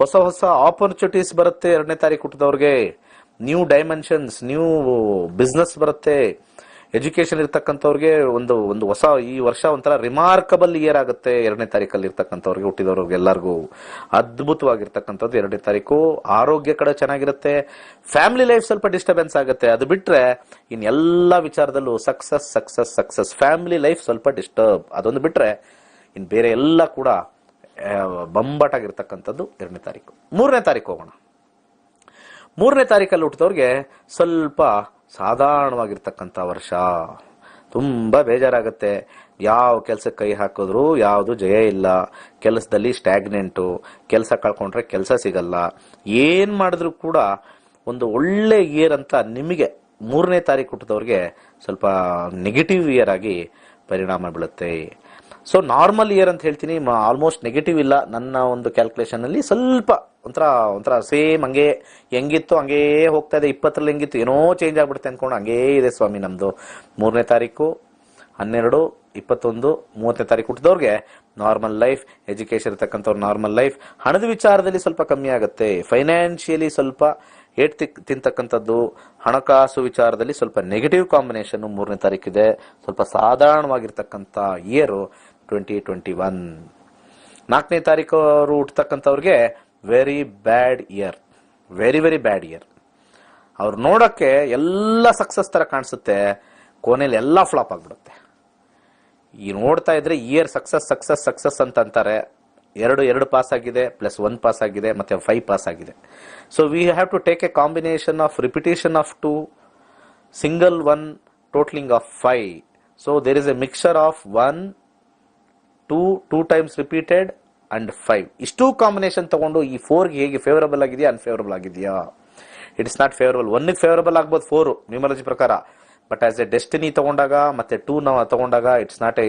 ಹೊಸ ಹೊಸ ಆಪರ್ಚುನಿಟೀಸ್ ಬರುತ್ತೆ 2ನೇ ತಾರೀಕು ಹುಟ್ಟಿದವ್ರಿಗೆ. ನ್ಯೂ ಡೈಮೆನ್ಷನ್ಸ್, ನ್ಯೂ ಬಿಸ್ನೆಸ್ ಬರುತ್ತೆ. ಎಜುಕೇಶನ್ ಇರ್ತಕ್ಕಂಥವ್ರಿಗೆ ಒಂದು ಒಂದು ಹೊಸ ಈ ವರ್ಷ ಒಂಥರ ರಿಮಾರ್ಕಬಲ್ ಇಯರ್ ಆಗುತ್ತೆ 2ನೇ ತಾರೀಕಲ್ಲಿ ಇರ್ತಕ್ಕಂಥವ್ರಿಗೆ, ಹುಟ್ಟಿದವ್ರಿಗೆ ಎಲ್ಲರಿಗೂ ಅದ್ಭುತವಾಗಿರ್ತಕ್ಕಂಥದ್ದು 2ನೇ ತಾರೀಕು. ಆರೋಗ್ಯ ಕಡೆ ಚೆನ್ನಾಗಿರುತ್ತೆ. ಫ್ಯಾಮಿಲಿ ಲೈಫ್ ಸ್ವಲ್ಪ ಡಿಸ್ಟರ್ಬೆನ್ಸ್ ಆಗುತ್ತೆ, ಅದು ಬಿಟ್ರೆ ಇನ್ ಎಲ್ಲಾ ವಿಚಾರದಲ್ಲೂ success success success. Family life ಸ್ವಲ್ಪ ಡಿಸ್ಟರ್ಬ್, ಅದೊಂದು ಬಿಟ್ರೆ ಇನ್ ಬೇರೆ ಎಲ್ಲ ಕೂಡ ಬಂಬಾಟಾಗಿರ್ತಕ್ಕಂಥದ್ದು 2ನೇ ತಾರೀಕು. 3ನೇ ತಾರೀಕು ಹೋಗೋಣ. 3ನೇ ತಾರೀಕಲ್ಲಿ ಹುಟ್ಟಿದವ್ರಿಗೆ ಸ್ವಲ್ಪ ಸಾಧಾರಣವಾಗಿರ್ತಕ್ಕಂಥ ವರ್ಷ. ತುಂಬಾ ಬೇಜಾರಾಗುತ್ತೆ. ಯಾವ ಕೆಲಸಕ್ಕೆ ಕೈ ಹಾಕಿದ್ರು ಯಾವುದು ಜಯ ಇಲ್ಲ, ಕೆಲಸದಲ್ಲಿ ಸ್ಟ್ಯಾಗ್ನೆಂಟು, ಕೆಲಸ ಕಳ್ಕೊಂಡ್ರೆ ಕೆಲಸ ಸಿಗಲ್ಲ, ಏನ್ ಮಾಡಿದ್ರು ಕೂಡ ಒಂದು ಒಳ್ಳೆ ಇಯರ್ ಅಂತ ನಿಮಗೆ 3ನೇ ತಾರೀಕು ಹುಟ್ಟಿದವ್ರಿಗೆ ಸ್ವಲ್ಪ ನೆಗೆಟಿವ್ ಇಯರ್ ಆಗಿ ಪರಿಣಾಮ ಬೀಳುತ್ತೆ. ಸೊ ನಾರ್ಮಲ್ ಇಯರ್ ಅಂತ ಹೇಳ್ತೀನಿ, ಆಲ್ಮೋಸ್ಟ್ ನೆಗೆಟಿವ್ ಇಲ್ಲ ನನ್ನ ಒಂದು ಕ್ಯಾಲ್ಕುಲೇಷನ್ ಅಲ್ಲಿ. ಸ್ವಲ್ಪ ಒಂಥರ ಸೇಮ್ ಹಂಗೆ ಹೆಂಗಿತ್ತು ಹಂಗೇ ಹೋಗ್ತಾ ಇದೆ. 20ರಲ್ಲಿ ಹೆಂಗಿತ್ತು ಏನೋ ಚೇಂಜ್ ಆಗ್ಬಿಡುತ್ತೆ ಅನ್ಕೊಂಡು ಹಂಗೇ ಇದೆ ಸ್ವಾಮಿ ನಮ್ದು. 3ನೇ ತಾರೀಕು, 12, 21, 30ನೇ ತಾರೀಕು ಹುಟ್ಟಿದವ್ರಿಗೆ ನಾರ್ಮಲ್ ಲೈಫ್, ಎಜುಕೇಶನ್ ಇರ್ತಕ್ಕಂಥವ್ರು ನಾರ್ಮಲ್ ಲೈಫ್. ಹಣದ ವಿಚಾರದಲ್ಲಿ ಸ್ವಲ್ಪ ಕಮ್ಮಿ ಆಗುತ್ತೆ, ಫೈನಾನ್ಷಿಯಲಿ ಸ್ವಲ್ಪ ಏಟ್ ತಿಂತಕ್ಕಂಥದ್ದು. ಹಣಕಾಸು ವಿಚಾರದಲ್ಲಿ ಸ್ವಲ್ಪ ನೆಗೆಟಿವ್ ಕಾಂಬಿನೇಷನ್ 3ನೇ ತಾರೀಕಿದೆ. ಸ್ವಲ್ಪ ಸಾಧಾರಣವಾಗಿರ್ತಕ್ಕಂಥ ಇಯರು 2021. 4ನೇ ತಾರೀಕು ಅವರು ಹುಟ್ಟತಕ್ಕಂಥವ್ರಿಗೆ very bad year, very very bad year. ಅವ್ರು ನೋಡಕ್ಕೆ ಎಲ್ಲ ಸಕ್ಸಸ್ ತರ ಕಾಣಿಸುತ್ತೆ, ಕೊನೆಯಲ್ಲಿ ಎಲ್ಲ ಫ್ಲಾಪ್ ಆಗ್ಬಿಡುತ್ತೆ. ಈ ನೋಡ್ತಾ ಇದ್ರೆ ಇಯರ್ ಸಕ್ಸಸ್ ಸಕ್ಸಸ್ ಸಕ್ಸಸ್ ಅಂತ ಅಂತಾರೆ. 2 ಪಾಸ್ ಆಗಿದೆ, +1 ಪಾಸ್ ಆಗಿದೆ, ಮತ್ತೆ 5 ಪಾಸ್ ಆಗಿದೆ. So we have to take a combination of repetition of 2, single 1, totalling of 5. So there is a mixture of 1, 2 times repeated, and 5 ಇಷ್ಟೂ ಕಾಂಬಿನೇಷನ್ ತಗೊಂಡು ಈ 4ಗೆ ಹೇಗೆ ಫೇವರಬಲ್ ಆಗಿದೆಯಾ ಅನ್ಫೇವರಬಲ್ ಆಗಿದೆಯಾ? It is not favourable. 1ಗೆ ಫೇವರಬಲ್ ಆಗ್ಬೋದು 4 ನ್ಯೂಮರಾಲಜಿ ಪ್ರಕಾರ, ಬಟ್ ಆಸ್ ಎ ಡೆಸ್ಟಿನಿ ತಗೊಂಡಾಗ ಮತ್ತೆ 2 ತಗೊಂಡಾಗ ಇಟ್ಸ್ ನಾಟ್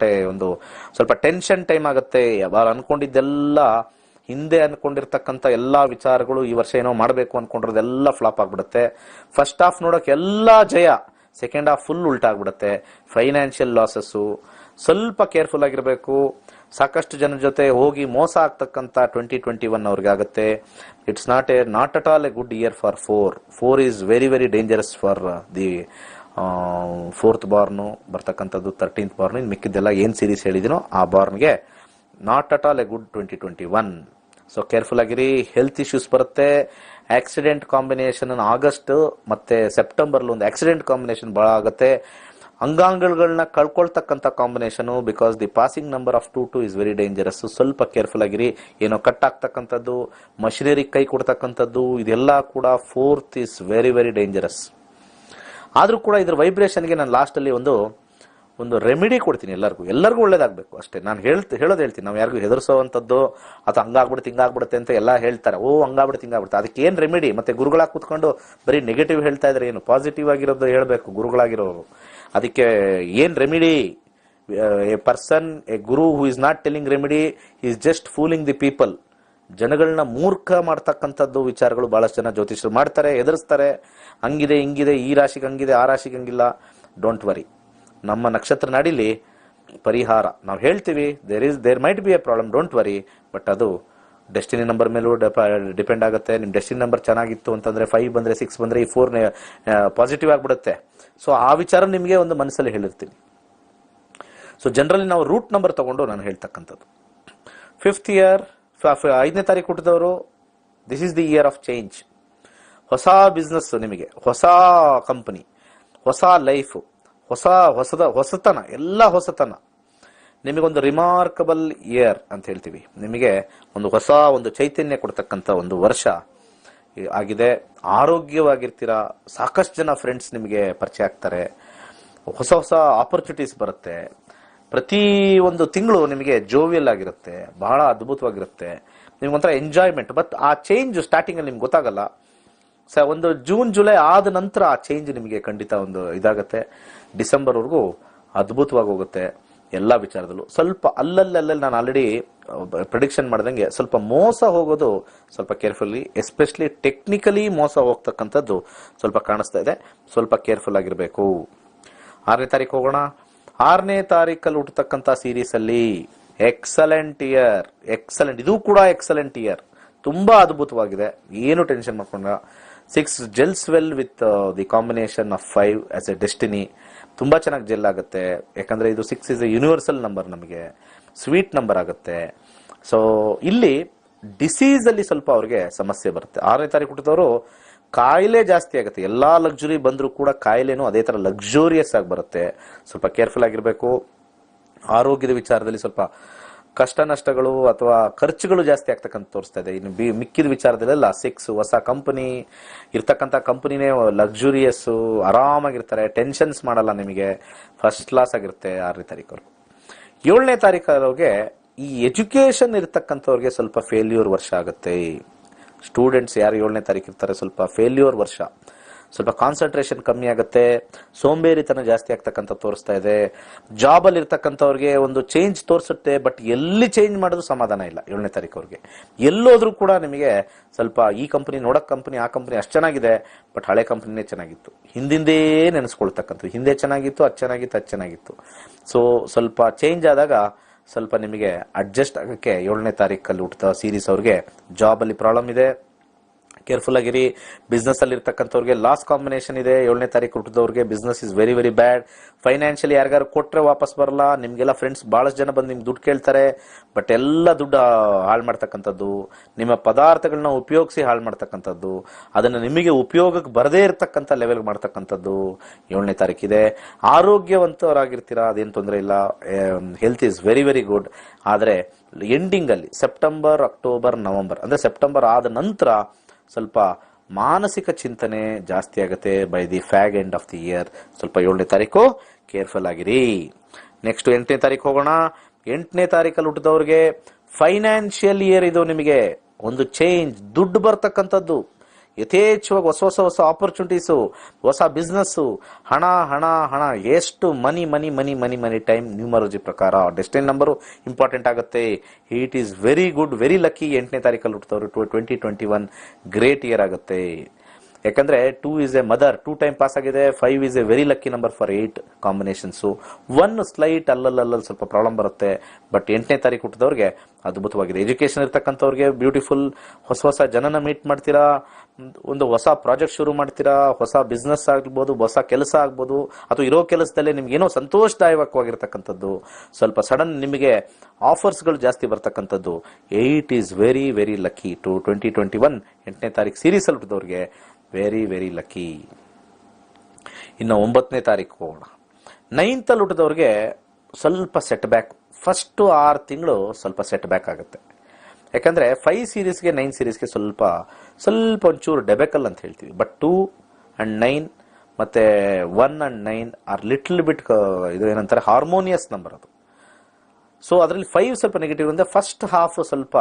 ಎ ಒಂದು ಸ್ವಲ್ಪ ಟೆನ್ಷನ್ ಟೈಮ್ ಆಗುತ್ತೆ. ಯಾವಾಗ ಅನ್ಕೊಂಡಿದ್ದೆಲ್ಲ ಹಿಂದೆ ಅನ್ಕೊಂಡಿರ್ತಕ್ಕಂಥ ಎಲ್ಲಾ ವಿಚಾರಗಳು ಈ ವರ್ಷ ಏನೋ ಮಾಡಬೇಕು ಅನ್ಕೊಂಡಿರೋದೆಲ್ಲ ಫ್ಲಾಪ್ ಆಗ್ಬಿಡುತ್ತೆ. ಫಸ್ಟ್ ಹಾಫ್ ನೋಡೋಕೆ ಎಲ್ಲಾ ಜಯ, ಸೆಕೆಂಡ್ ಹಾಫ್ ಫುಲ್ ಉಲ್ಟಾ ಆಗ್ಬಿಡುತ್ತೆ. ಫೈನಾನ್ಷಿಯಲ್ ಲಾಸಸ್, ಸ್ವಲ್ಪ ಕೇರ್ಫುಲ್ ಆಗಿರಬೇಕು. ಸಾಕಷ್ಟು ಜನರ ಜೊತೆ ಹೋಗಿ ಮೋಸ ಆಗ್ತಕ್ಕಂಥ 2021 ಅವ್ರಿಗೆ ಆಗುತ್ತೆ. It's not at all a good year for 4 is very very dangerous for the 4th born ಬರ್ತಕ್ಕಂಥದ್ದು, 13th ಬಾರ್ನು, ಇನ್ನು ಮಿಕ್ಕಿದ್ದೆಲ್ಲ ಏನ್ ಸೀರೀಸ್ ಹೇಳಿದಿನೋ ಆ ಬಾರ್ನ್ಗೆ not at all a good 2021. So careful ಆಗಿರಿ. ಹೆಲ್ತ್ ಇಶ್ಯೂಸ್ ಬರುತ್ತೆ. ಆಕ್ಸಿಡೆಂಟ್ ಕಾಂಬಿನೇಷನ್ ಆಗಸ್ಟ್ ಮತ್ತೆ ಸೆಪ್ಟೆಂಬರ್ ಒಂದು ಆಕ್ಸಿಡೆಂಟ್ ಕಾಂಬಿನೇಷನ್ ಬಹಳ ಆಗುತ್ತೆ. ಅಂಗಾಂಗಗಳನ್ನ ಕಳ್ಕೊಳ್ತಕ್ಕಂಥ combination, because the passing number of 2 is very dangerous. ಸ್ವಲ್ಪ ಕೇರ್ಫುಲ್ ಆಗಿರಿ. ಏನೋ ಕಟ್ ಆಗ್ತಕ್ಕಂಥದ್ದು, ಮಷಿನರಿ ಕೈ ಕೊಡ್ತಕ್ಕಂಥದ್ದು, ಇದೆಲ್ಲ ಕೂಡ 4th is very very dangerous. ಆದ್ರೂ ಕೂಡ ಇದ್ರ ವೈಬ್ರೇಷನ್ಗೆ ನಾನು ಲಾಸ್ಟ್ ಅಲ್ಲಿ ಒಂದು ರೆಮಿಡಿ ಕೊಡ್ತೀನಿ. ಎಲ್ಲರಿಗೂ ಒಳ್ಳೇದಾಗಬೇಕು ಅಷ್ಟೇ. ನಾನು ಹೇಳ್ತೀನಿ. ನಾವು ಯಾರಿಗೂ ಹೆದರ್ಸೋವಂಥದ್ದು ಅಥವಾ ಹಂಗಾಗ್ಬಿಡುತ್ತೆ ಹಿಂಗಾಗ್ಬಿಡುತ್ತೆ ಅಂತ ಎಲ್ಲ ಹೇಳ್ತಾರೆ. ಹಂಗಾಗ್ಬಿಡುತ್ತೆ ಹಿಂಗಾಗ್ಬಿಡುತ್ತೆ, ಅದಕ್ಕೆ ಏನ್ ರೆಮಿಡಿ? ಮತ್ತೆ ಗುರುಗಳಾಗಿ ಕೂತ್ಕೊಂಡು ಬರೀ ನೆಗೆಟಿವ್ ಹೇಳ್ತಾ ಇದ್ರೆ ಏನು? ಪಾಸಿಟಿವ್ ಆಗಿರೋದು ಹೇಳ್ಬೇಕು ಗುರುಗಳಾಗಿರೋರು. ಅದಕ್ಕೆ ಏನ್ remedy? A Guru who is not telling remedy, is just fooling the people. ಜನಗಳನ್ನ ಮೂರ್ಖ ಮಾಡ್ತಕ್ಕಂಥದ್ದು ವಿಚಾರಗಳು ಬಹಳಷ್ಟು ಜನ ಜ್ಯೋತಿಷರು ಮಾಡ್ತಾರೆ, ಎದುರಿಸ್ತಾರೆ. ಹಂಗಿದೆ ಹಿಂಗಿದೆ, ಈ ರಾಶಿಗೆ ಹಂಗಿದೆ, ಆ ರಾಶಿಗೆ ಹಂಗಿಲ್ಲ. Don't worry. ನಮ್ಮ ನಕ್ಷತ್ರ ನಾಡಿಲಿ ಪರಿಹಾರ ನಾವು ಹೇಳ್ತೀವಿ. There might be a problem, don't worry. But ಅದು ಡೆಸ್ಟಿನಿ ನಂಬರ್ ಮೇಲೂ ಡಿಪೆಂಡ್ ಆಗುತ್ತೆ. ನಿಮ್ ಡೆಸ್ಟಿನಿ ನಂಬರ್ ಚೆನ್ನಾಗಿತ್ತು ಅಂತಂದ್ರೆ 5 ಬಂದ್ರೆ 6 ಬಂದ್ರೆ ಈ 4 ಪಾಸಿಟಿವ್ ಆಗ್ಬಿಡುತ್ತೆ. ಸೊ ಆ ವಿಚಾರ ನಿಮಗೆ ಒಂದು ಮನಸ್ಸಲ್ಲಿ ಹೇಳಿರ್ತೀನಿ. ಸೊ ಜನರಲಿ ನಾವು ರೂಟ್ ನಂಬರ್ ತಗೊಂಡು ನಾನು ಹೇಳ್ತಕ್ಕಂಥದ್ದು 5th ಇಯರ್ 5ನೇ ತಾರೀಕು ಹುಟ್ಟಿದವರು, this is the year of change. ಹೊಸ ಬಿಸ್ನೆಸ್ ನಿಮಗೆ, ಹೊಸ ಕಂಪನಿ, ಹೊಸ ಲೈಫ್, ಹೊಸತನ, ಎಲ್ಲ ಹೊಸತನ. ನಿಮಗೊಂದು ರಿಮಾರ್ಕಬಲ್ ಇಯರ್ ಅಂತ ಹೇಳ್ತೀವಿ. ನಿಮಗೆ ಒಂದು ಚೈತನ್ಯ ಕೊಡ್ತಕ್ಕಂಥ ಒಂದು ವರ್ಷ ಆಗಿದೆ. ಆರೋಗ್ಯವಾಗಿರ್ತೀರಾ. ಸಾಕಷ್ಟು ಜನ ಫ್ರೆಂಡ್ಸ್ ನಿಮಗೆ ಪರಿಚಯ ಆಗ್ತಾರೆ. ಹೊಸ ಆಪರ್ಚುನಿಟೀಸ್ ಬರುತ್ತೆ. ಪ್ರತಿ ಒಂದು ತಿಂಗಳು ನಿಮಗೆ ಜೋವಿಯಲ್ ಆಗಿರುತ್ತೆ, ಬಹಳ ಅದ್ಭುತವಾಗಿರುತ್ತೆ. ನಿಮ್ಗೊಂಥರ ಎಂಜಾಯ್ಮೆಂಟ್. ಬಟ್ ಆ ಚೇಂಜ್ ಸ್ಟಾರ್ಟಿಂಗ್ ಅಲ್ಲಿ ನಿಮ್ಗೆ ಗೊತ್ತಾಗಲ್ಲ. ಒಂದು ಜೂನ್ ಜುಲೈ ಆದ ನಂತರ ಆ ಚೇಂಜ್ ನಿಮಗೆ ಖಂಡಿತ ಒಂದು ಇದಾಗತ್ತೆ. ಡಿಸೆಂಬರ್ ವರೆಗೂ ಅದ್ಭುತವಾಗಿ ಹೋಗುತ್ತೆ ಎಲ್ಲಾ ವಿಚಾರದಲ್ಲೂ. ಸ್ವಲ್ಪ ಅಲ್ಲಲ್ಲಿ ನಾನು ಆಲ್ರೆಡಿ ಪ್ರಿಡಿಕ್ಷನ್ ಮಾಡ್ದಂಗೆ ಸ್ವಲ್ಪ ಮೋಸ ಹೋಗೋದು ಸ್ವಲ್ಪ ಕೇರ್ಫುಲ್ಲಿ, ಎಸ್ಪೆಷಲಿ ಟೆಕ್ನಿಕಲಿ ಮೋಸ ಹೋಗ್ತಕ್ಕಂಥದ್ದು ಸ್ವಲ್ಪ ಕಾಣಿಸ್ತಾ ಇದೆ. ಸ್ವಲ್ಪ ಕೇರ್ಫುಲ್ ಆಗಿರ್ಬೇಕು. 6ನೇ ತಾರೀಕು ಹೋಗೋಣ. 6ನೇ ತಾರೀಕಲ್ಲಿ ಹುಟ್ಟತಕ್ಕಂಥ ಸೀರೀಸ್ ಅಲ್ಲಿ ಎಕ್ಸಲೆಂಟ್ ಇಯರ್. ಇದು ಕೂಡ ಎಕ್ಸಲೆಂಟ್ ಇಯರ್, ತುಂಬಾ ಅದ್ಭುತವಾಗಿದೆ. ಏನು ಟೆನ್ಷನ್ ಮಾಡ್ಕೊಂಡ. 6 ಜೆಲ್ಸ್ well with the combination of 5 as A destiny. ತುಂಬಾ ಚೆನ್ನಾಗಿ ಜೆಲ್ ಆಗುತ್ತೆ. ಯಾಕಂದ್ರೆ ಇದು 6 ಇಸ್ ಎ ಯೂನಿವರ್ಸಲ್ ನಂಬರ್, ನಮಗೆ ಸ್ವೀಟ್ ನಂಬರ್ ಆಗುತ್ತೆ. ಸೊ ಇಲ್ಲಿ ಡಿಸೀಸ್ ಅಲ್ಲಿ ಸ್ವಲ್ಪ ಅವ್ರಿಗೆ ಸಮಸ್ಯೆ ಬರುತ್ತೆ. 6ನೇ ತಾರೀಕು ಹುಟ್ಟಿದವರು ಕಾಯಿಲೆ ಜಾಸ್ತಿ ಆಗುತ್ತೆ. ಎಲ್ಲಾ ಲಕ್ಸುರಿ ಬಂದರೂ ಕೂಡ ಕಾಯಿಲೆನೂ ಅದೇ ತರ ಲಕ್ಸುರಿಯಸ್ ಆಗಿ ಬರುತ್ತೆ. ಸ್ವಲ್ಪ ಕೇರ್ಫುಲ್ ಆಗಿರ್ಬೇಕು. ಆರೋಗ್ಯದ ವಿಚಾರದಲ್ಲಿ ಸ್ವಲ್ಪ ಕಷ್ಟ ನಷ್ಟಗಳು ಅಥವಾ ಖರ್ಚುಗಳು ಜಾಸ್ತಿ ಆಗ್ತಕ್ಕಂಥ ತೋರಿಸ್ತಾ ಇದೆ. ಇನ್ನು ಮಿಕ್ಕಿದ ವಿಚಾರದಲ್ಲೆಲ್ಲ 6 ಹೊಸ ಕಂಪನಿ ಇರ್ತಕ್ಕಂಥ ಕಂಪನಿನೇ ಲಕ್ಸುರಿಯಸ್, ಆರಾಮಾಗಿರ್ತಾರೆ, ಟೆನ್ಷನ್ಸ್ ಮಾಡಲ್ಲ, ನಿಮಗೆ ಫಸ್ಟ್ ಕ್ಲಾಸ್ ಆಗಿರುತ್ತೆ 6ನೇ ತಾರೀಕು. 7ನೇ ತಾರೀಕವ್ರಿಗೆ ಈ ಎಜುಕೇಶನ್ ಇರ್ತಕ್ಕಂಥವ್ರಿಗೆ ಸ್ವಲ್ಪ ಫೇಲ್ಯೂರ್ ವರ್ಷ ಆಗುತ್ತೆ. ಸ್ಟೂಡೆಂಟ್ಸ್ ಯಾರು 7ನೇ ತಾರೀಕು ಇರ್ತಾರೆ ಸ್ವಲ್ಪ ಫೇಲ್ಯೂರ್ ವರ್ಷ. ಸ್ವಲ್ಪ ಕಾನ್ಸಂಟ್ರೇಷನ್ ಕಮ್ಮಿ ಆಗುತ್ತೆ. ಸೋಂಬೇರಿತನ ಜಾಸ್ತಿ ಆಗ್ತಕ್ಕಂಥ ತೋರಿಸ್ತಾ ಇದೆ. ಜಾಬ್ ಅಲ್ಲಿ ಇರ್ತಕ್ಕಂಥವ್ರಿಗೆ ಒಂದು ಚೇಂಜ್ ತೋರಿಸುತ್ತೆ. ಬಟ್ ಎಲ್ಲಿ ಚೇಂಜ್ ಮಾಡೋದು ಸಮಾಧಾನ ಇಲ್ಲ 7ನೇ ತಾರೀಕು ಅವ್ರಿಗೆ. ಎಲ್ಲೋದ್ರೂ ಕೂಡ ನಿಮಗೆ ಸ್ವಲ್ಪ ಈ ಕಂಪನಿ ನೋಡಕ್ ಕಂಪನಿ ಆ ಕಂಪನಿ ಅಷ್ಟು ಚೆನ್ನಾಗಿದೆ, ಬಟ್ ಹಳೆ ಕಂಪನಿನೇ ಚೆನ್ನಾಗಿತ್ತು, ಹಿಂದಿಂದೇ ನೆನೆಸ್ಕೊಳ್ತಕ್ಕಂಥದ್ದು. ಹಿಂದೆ ಚೆನ್ನಾಗಿತ್ತು, ಅದು ಚೆನ್ನಾಗಿತ್ತು. ಸೊ ಸ್ವಲ್ಪ ಚೇಂಜ್ ಆದಾಗ ಸ್ವಲ್ಪ ನಿಮಗೆ ಅಡ್ಜಸ್ಟ್ ಆಗಕ್ಕೆ 7ನೇ ತಾರೀಕಲ್ಲಿ ಹುಟ್ಟುತ್ತಾ ಸೀರೀಸ್ ಅವ್ರಿಗೆ ಜಾಬ್ ಅಲ್ಲಿ ಪ್ರಾಬ್ಲಮ್ ಇದೆ. ಕೇರ್ಫುಲ್ ಆಗಿರಿ. ಬಿಸ್ನೆಸ್ ಅಲ್ಲಿ ಇರ್ತಕ್ಕಂಥವ್ರಿಗೆ ಲಾಸ್ ಕಾಂಬಿನೇಷನ್ ಇದೆ. 7ನೇ ತಾರೀಕು ಹುಟ್ಟಿದವ್ರಿಗೆ business is very very bad. Financially ಯಾರಿಗಾರು ಕೊಟ್ರೆ ವಾಪಸ್ ಬರಲ್ಲ. ನಿಮ್ಗೆಲ್ಲ ಫ್ರೆಂಡ್ಸ್ ಬಹಳಷ್ಟು ಜನ ಬಂದು ನಿಮ್ಗೆ ದುಡ್ಡು ಕೇಳ್ತಾರೆ, ಬಟ್ ಎಲ್ಲ ದುಡ್ಡು ಹಾಳು ಮಾಡ್ತಕ್ಕಂಥದ್ದು, ನಿಮ್ಮ ಪದಾರ್ಥಗಳನ್ನ ಉಪಯೋಗಿಸಿ ಹಾಳು ಮಾಡ್ತಕ್ಕಂಥದ್ದು, ಅದನ್ನ ನಿಮಗೆ ಉಪಯೋಗಕ್ಕೆ ಬರದೇ ಇರತಕ್ಕಂಥ ಲೆವೆಲ್ ಮಾಡ್ತಕ್ಕಂಥದ್ದು 7ನೇ ತಾರೀಕಿದೆ. ಆರೋಗ್ಯವಂತರಾಗಿರ್ತೀರಾ, ಅದೇನು ತೊಂದರೆ ಇಲ್ಲ. Health is very very good. ಆದ್ರೆ ಎಂಡಿಂಗ್ ಅಲ್ಲಿ ಸೆಪ್ಟೆಂಬರ್, ಅಕ್ಟೋಬರ್, ನವೆಂಬರ್ ಅಂದ್ರೆ ಸೆಪ್ಟೆಂಬರ್ ಆದ ನಂತರ ಸ್ವಲ್ಪ ಮಾನಸಿಕ ಚಿಂತನೆ ಜಾಸ್ತಿ ಆಗುತ್ತೆ. By the ಫ್ಯಾಗ್ end of the year ಸ್ವಲ್ಪ 7ನೇ ತಾರೀಕು ಕೇರ್ಫುಲ್ ಆಗಿರಿ. ನೆಕ್ಸ್ಟ್ 8ನೇ ತಾರೀಕು ಹೋಗೋಣ. 8ನೇ ತಾರೀಕಲ್ಲಿ ಹುಟ್ಟಿದವ್ರಿಗೆ ಫೈನಾನ್ಷಿಯಲ್ ಇಯರ್ ಇದು. ನಿಮಗೆ ಒಂದು ಚೇಂಜ್, ದುಡ್ಡು ಬರ್ತಕ್ಕಂಥದ್ದು, ಯಥೇಚ್ಛವಾಗಿ ಹೊಸ ಹೊಸ ಹೊಸ ಆಪರ್ಚುನಿಟೀಸು, ಹೊಸ ಬಿಸ್ನೆಸ್ಸು, ಹಣ ಹಣ ಹಣ, ಎಷ್ಟು money money money money money time numerology ಪ್ರಕಾರ ಡೆಸ್ಟಿನಿ ನಂಬರು ಇಂಪಾರ್ಟೆಂಟ್ ಆಗುತ್ತೆ. It is very good, very lucky. 8ನೇ ತಾರೀಕಲ್ಲಿ ಹುಟ್ಟಿದವರು 2021 ಗ್ರೇಟ್ ಇಯರ್ ಆಗುತ್ತೆ. ಯಾಕಂದ್ರೆ 2 is a mother, 2 time pass ಆಗಿದೆ. 5 is a very lucky number for 8 combinations. 1 slight ಅಲ್ಲಲ್ಲಿ ಸ್ವಲ್ಪ ಪ್ರಾಬ್ಲಮ್ ಬರುತ್ತೆ, ಬಟ್ 8ನೇ ತಾರೀಕು ಹುಟ್ಟಿದವ್ರಿಗೆ ಅದ್ಭುತವಾಗಿದೆ. ಎಜುಕೇಶನ್ ಇರ್ತಕ್ಕಂಥವ್ರಿಗೆ ಬ್ಯೂಟಿಫುಲ್. ಹೊಸ ಹೊಸ ಜನನ ಮೀಟ್ ಮಾಡ್ತೀರಾ, ಒಂದು ಹೊಸ ಪ್ರಾಜೆಕ್ಟ್ ಶುರು ಮಾಡ್ತೀರಾ, ಹೊಸ ಬಿಸ್ನೆಸ್ ಆಗ್ಬೋದು, ಹೊಸ ಕೆಲಸ ಆಗ್ಬೋದು, ಅಥವಾ ಇರೋ ಕೆಲಸದಲ್ಲೇ ನಿಮ್ಗೆ ಏನೋ ಸಂತೋಷದಾಯಕವಾಗಿರ್ತಕ್ಕಂಥದ್ದು, ಸ್ವಲ್ಪ ಸಡನ್ ನಿಮಗೆ ಆಫರ್ಸ್ಗಳು ಜಾಸ್ತಿ ಬರ್ತಕ್ಕಂಥದ್ದು. 8 is very very lucky to 2021. 8ನೇ ತಾರೀಕು ಸೀರೀಸ್ ಅಲ್ಲಿ ಹುಟ್ಟಿದವ್ರಿಗೆ ವೆರಿ ವೆರಿ ಲಕ್ಕಿ. ಇನ್ನು 9ನೇ ತಾರೀಕು ಹೋಗೋಣ. 9th ಅಲ್ಲಿ ಹುಟ್ಟಿದವ್ರಿಗೆ ಸ್ವಲ್ಪ ಸೆಟ್ ಬ್ಯಾಕ್. ಫಸ್ಟ್ 6 ತಿಂಗಳು ಸ್ವಲ್ಪ ಸೆಟ್ ಬ್ಯಾಕ್ ಆಗುತ್ತೆ. ಯಾಕಂದ್ರೆ 5 ಸೀರೀಸ್ಗೆ 9 ಸೀರೀಸ್ಗೆ ಸ್ವಲ್ಪ ಒಂಚೂರು ಡೆಬೆಕಲ್ ಅಂತ ಹೇಳ್ತೀವಿ. ಬಟ್ 2 and 9 ಮತ್ತೆ 1 and 9 ಆರ್ ಲಿಟಲ್ ಬಿಟ್ ಇದು ಏನಂತಾರೆ ಹಾರ್ಮೋನಿಯಸ್ ನಂಬರ್ ಅದು. ಸೊ ಅದರಲ್ಲಿ 5 ಸ್ವಲ್ಪ ನೆಗೆಟಿವ್ ಅಂದ್ರೆ ಫಸ್ಟ್ ಹಾಫ್ ಸ್ವಲ್ಪ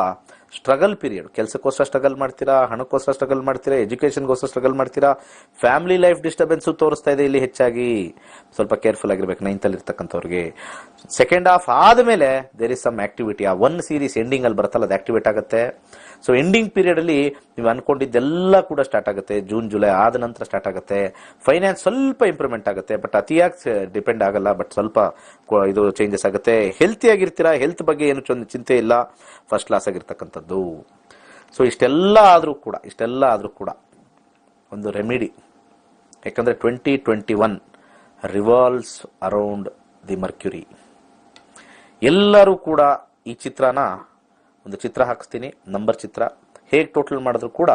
ಸ್ಟ್ರಗಲ್ ಪೀರಿಯಡ್. ಕೆಲಸಕ್ಕೋಸ್ಕರ ಸ್ಟ್ರಗಲ್ ಮಾಡ್ತೀರಾ, ಹಣಕ್ಕೋಸ್ಕರ ಸ್ಟ್ರಗಲ್ ಮಾಡ್ತೀರಾ, ಎಜುಕೇಶನ್ಗೋಸ್ಕರ ಸ್ಟ್ರಗಲ್ ಮಾಡ್ತೀರಾ, ಫ್ಯಾಮಿಲಿ ಲೈಫ್ ಡಿಸ್ಟರ್ಬೆನ್ಸ್ ತೋರಿಸ್ತಾ ಇದೆ ಇಲ್ಲಿ ಹೆಚ್ಚಾಗಿ. ಸ್ವಲ್ಪ ಕೇರ್ಫುಲ್ ಆಗಿರ್ಬೇಕು 9th ಅಲ್ಲಿ ಇರ್ತಕ್ಕಂಥವ್ರಿಗೆ. ಸೆಕೆಂಡ್ ಹಾಫ್ ಆದ್ಮೇಲೆ ದೇರ್ ಇಸ್ ಸಮ್ ಆಕ್ಟಿವಿಟಿ. ಆ 1 ಸೀರೀಸ್ ಎಂಡಿಂಗ್ ಅಲ್ಲಿ ಬರುತ್ತಲ್ಲ, ಅದು ಆಕ್ಟಿವೇಟ್ ಆಗುತ್ತೆ. ಸೊ ಎಂಡಿಂಗ್ ಪೀರಿಯಡ್ ಅಲ್ಲಿ ನೀವು ಅನ್ಕೊಂಡಿದ್ದೆಲ್ಲ ಕೂಡ ಸ್ಟಾರ್ಟ್ ಆಗುತ್ತೆ. ಜೂನ್ ಜುಲೈ ಆದ ನಂತರ ಸ್ಟಾರ್ಟ್ ಆಗುತ್ತೆ. ಫೈನಾನ್ಸ್ ಸ್ವಲ್ಪ ಇಂಪ್ರೂವ್ಮೆಂಟ್ ಆಗುತ್ತೆ, ಬಟ್ ಅತಿಯಾಗಿ ಡಿಪೆಂಡ್ ಆಗಲ್ಲ, ಬಟ್ ಸ್ವಲ್ಪ ಇದು ಚೇಂಜಸ್ ಆಗುತ್ತೆ. ಹೆಲ್ತಿ ಆಗಿರ್ತೀರಾ, ಹೆಲ್ತ್ ಬಗ್ಗೆ ಏನು ಚಿಂತೆ ಇಲ್ಲ, ಫಸ್ಟ್ ಕ್ಲಾಸ್ ಆಗಿರ್ತಕ್ಕಂಥದ್ದು. ಸೊ ಇಷ್ಟೆಲ್ಲ ಆದ್ರೂ ಕೂಡ ಒಂದು ರೆಮಿಡಿ. ಯಾಕಂದ್ರೆ 2021 ರಿವಾಲ್ವ್ಸ್ ಅರೌಂಡ್ ದಿ ಮರ್ಕ್ಯುರಿ. ಎಲ್ಲರೂ ಕೂಡ ಈ ಒಂದು ಚಿತ್ರ ಹಾಕಿಸ್ತೀನಿ, ನಂಬರ್ ಚಿತ್ರ. ಹೇಗೆ ಟೋಟಲ್ ಮಾಡಿದ್ರು ಕೂಡ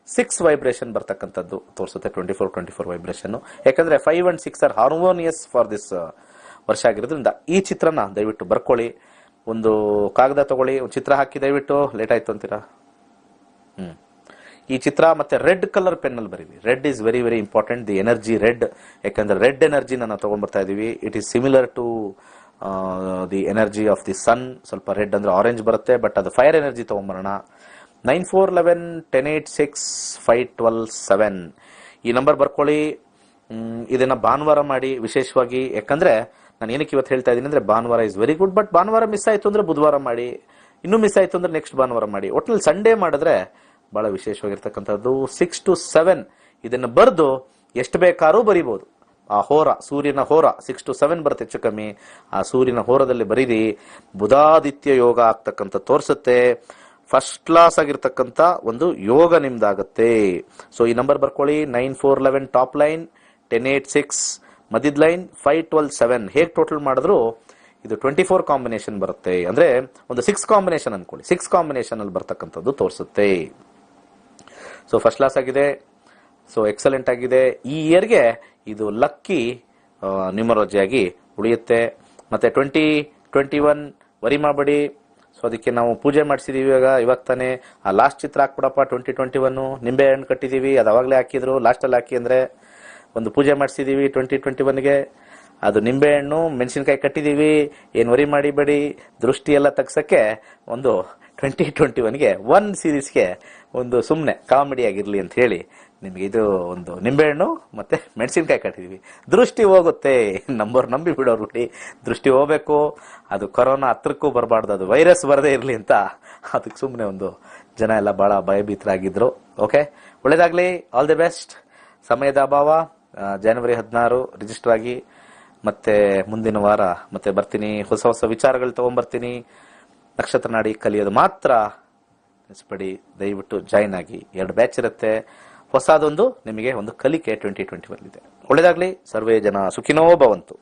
6 ವೈಬ್ರೇಷನ್ ಬರ್ತಕ್ಕಂಥದ್ದು ತೋರಿಸುತ್ತೆ. 24 ವೈಬ್ರೇಷನ್. ಯಾಕಂದ್ರೆ 5 and 6 are harmonious for this ವರ್ಷ ಆಗಿರೋದ್ರಿಂದ ಈ ಚಿತ್ರನ ದಯವಿಟ್ಟು ಬರ್ಕೊಳ್ಳಿ. ಒಂದು ಕಾಗದ ತಗೊಳ್ಳಿ, ಒಂದು ಚಿತ್ರ ಹಾಕಿ. ದಯವಿಟ್ಟು ಲೇಟ್ ಆಯ್ತು ಅಂತೀರಾ? ಈ ಚಿತ್ರ ಮತ್ತೆ ರೆಡ್ ಕಲರ್ ಪೆನ್ ಅಲ್ಲಿ ಬರೀವಿ. Red is very very important, the energy red. ಯಾಕಂದ್ರೆ ರೆಡ್ ಎನರ್ಜಿನ ನಾವು ತಗೊಂಡ್ ಬರ್ತಾ ಇದೀವಿ. It is similar to the energy of the sun. ಸ್ವಲ್ಪ ರೆಡ್ ಅಂದ್ರೆ ಆರೆಂಜ್ ಬರುತ್ತೆ, ಬಟ್ ಅದು ಫೈರ್ ಎನರ್ಜಿ ತಗೊಂಡ್ಬರೋಣ. 9 4 11 10 8 6 5 12 7 ಈ ನಂಬರ್ ಬರ್ಕೊಳ್ಳಿ. ಇದನ್ನ ಭಾನುವಾರ ಮಾಡಿ ವಿಶೇಷವಾಗಿ. ಯಾಕಂದ್ರೆ ನಾನು ಏನಕ್ಕೆ ಇವತ್ತು ಹೇಳ್ತಾ ಇದ್ದೀನಿ ಅಂದ್ರೆ ಭಾನುವಾರ ಇಸ್ ವೆರಿ ಗುಡ್, ಬಟ್ ಭಾನುವಾರ ಮಿಸ್ ಆಯ್ತು ಅಂದ್ರೆ ಬುಧವಾರ ಮಾಡಿ, ಇನ್ನೂ ಮಿಸ್ ಆಯ್ತು ಅಂದ್ರೆ ನೆಕ್ಸ್ಟ್ ಭಾನುವಾರ ಮಾಡಿ. ಒಟ್ಟಿನಲ್ಲಿ ಸಂಡೇ ಮಾಡಿದ್ರೆ ಬಹಳ ವಿಶೇಷವಾಗಿರ್ತಕ್ಕಂಥದ್ದು. 6 to 7 ಇದನ್ನ ಬರೆದು ಎಷ್ಟು ಬೇಕಾದ್ರೂ ಬರೀಬಹುದು. ಆ ಹೋರ, ಸೂರ್ಯನ ಹೋರ 6 to 7 ಬರುತ್ತೆ ಹೆಚ್ಚು ಕಮ್ಮಿ. ಆ ಸೂರ್ಯನ ಹೋರದಲ್ಲಿ ಬರೀರಿ, ಬುಧಾದಿತ್ಯ ಯೋಗ ಆಗ್ತಕ್ಕಂಥ ತೋರಿಸುತ್ತೆ. ಫಸ್ಟ್ ಕ್ಲಾಸ್ ಆಗಿರ್ತಕ್ಕಂಥ ಒಂದು ಯೋಗ ನಿಮ್ದಾಗತ್ತೆ. ಸೊ ಈ ನಂಬರ್ ಬರ್ಕೊಳ್ಳಿ. 9 4 11 ಟಾಪ್ ಲೈನ್, 10 8 6 ಮಧ್ಯದ ಲೈನ್, 5 12 7. ಹೇಗೆ ಟೋಟಲ್ ಮಾಡಿದ್ರು ಇದು 24 ಕಾಂಬಿನೇಷನ್ ಬರುತ್ತೆ. ಅಂದ್ರೆ ಒಂದು 6 ಕಾಂಬಿನೇಷನ್ ಅನ್ಕೊಳ್ಳಿ. 6 ಕಾಂಬಿನೇಷನ್ ಅಲ್ಲಿ ಬರ್ತಕ್ಕಂಥದ್ದು ತೋರಿಸುತ್ತೆ. ಸೊ ಫಸ್ಟ್ ಕ್ಲಾಸ್ ಆಗಿದೆ. ಸೊ ಎಕ್ಸಲೆಂಟ್ ಆಗಿದೆ. ಈ ಇಯರ್ಗೆ ಇದು ಲಕ್ಕಿ ನ್ಯೂಮರಾಲಜಿ ಆಗಿ ಉಳಿಯುತ್ತೆ. ಮತ್ತೆ 2021 ವರಿ ಮಾಡಬೇಡಿ. ಸೊ ಅದಕ್ಕೆ ನಾವು ಪೂಜೆ ಮಾಡಿಸಿದೀವಿ ಇವಾಗ ತಾನೇ. ಆ ಲಾಸ್ಟ್ ಚಿತ್ರ ಹಾಕ್ಬಿಡಪ್ಪ 2021. ನಿಂಬೆ ಹಣ್ಣು ಕಟ್ಟಿದೀವಿ, ಅದು ಅವಾಗಲೇ ಹಾಕಿದ್ರು, ಲಾಸ್ಟಲ್ಲಿ ಹಾಕಿ ಅಂದ್ರೆ ಒಂದು ಪೂಜೆ ಮಾಡಿಸಿದೀವಿ 2021ಗೆ. ಅದು ನಿಂಬೆ ಹಣ್ಣು ಮೆಣಸಿನಕಾಯಿ ಕಟ್ಟಿದೀವಿ. ಏನು ವರಿ ಮಾಡಿಬೇಡಿ. ದೃಷ್ಟಿ ಎಲ್ಲ ತಗ್ಸಕ್ಕೆ ಒಂದು 2021ಗೆ 1 ಸೀರೀಸ್ಗೆ ಒಂದು ಸುಮ್ಮನೆ ಕಾಮಿಡಿ ಆಗಿರ್ಲಿ ಅಂತ ಹೇಳಿ ನಿಮ್ಗೆ ಇದು ಒಂದು ನಿಂಬೆಹಣ್ಣು ಮತ್ತೆ ಮೆಣಸಿನಕಾಯಿ ಕಟ್ಟಿದೀವಿ. ದೃಷ್ಟಿ ಹೋಗುತ್ತೆ. ನಂಬಿ ಬಿಡೋರು ಬಿಡಿ, ದೃಷ್ಟಿ ಹೋಗ್ಬೇಕು. ಅದು ಕೊರೋನಾ ಹತ್ರಕ್ಕೂ ಬರಬಾರ್ದು, ಅದು ವೈರಸ್ ಬರದೇ ಇರಲಿ ಅಂತ ಅದಕ್ಕೆ ಸುಮ್ಮನೆ ಒಂದು ಜನ ಎಲ್ಲ ಬಹಳ ಭಯಭೀತರಾಗಿದ್ರು. ಓಕೆ, ಒಳ್ಳೇದಾಗ್ಲಿ, ಆಲ್ ದಿ ಬೆಸ್ಟ್. ಸಮಯದ ಅಭಾವ. ಜನವರಿ 16 ರಿಜಿಸ್ಟರ್ ಆಗಿ ಮತ್ತೆ ಮುಂದಿನ ವಾರ ಮತ್ತೆ ಬರ್ತೀನಿ. ಹೊಸ ಹೊಸ ವಿಚಾರಗಳು ತಗೊಂಡ್ಬರ್ತೀನಿ. ನಕ್ಷತ್ರ ನಾಡಿ ಕಲಿಯೋದು ಮಾತ್ರ ನೆನಸ್ಬೇಡಿ. ದಯವಿಟ್ಟು ಜಾಯಿನ್ ಆಗಿ. 2 ಬ್ಯಾಚ್ ಇರುತ್ತೆ. ಹೊಸದೊಂದು ನಿಮಗೆ ಒಂದು ಕಲಿಕೆ 2021 ಇದೆ. ಒಳ್ಳೇದಾಗ್ಲಿ. ಸರ್ವೇ ಜನ ಸುಖಿನೋ ಭವಂತು.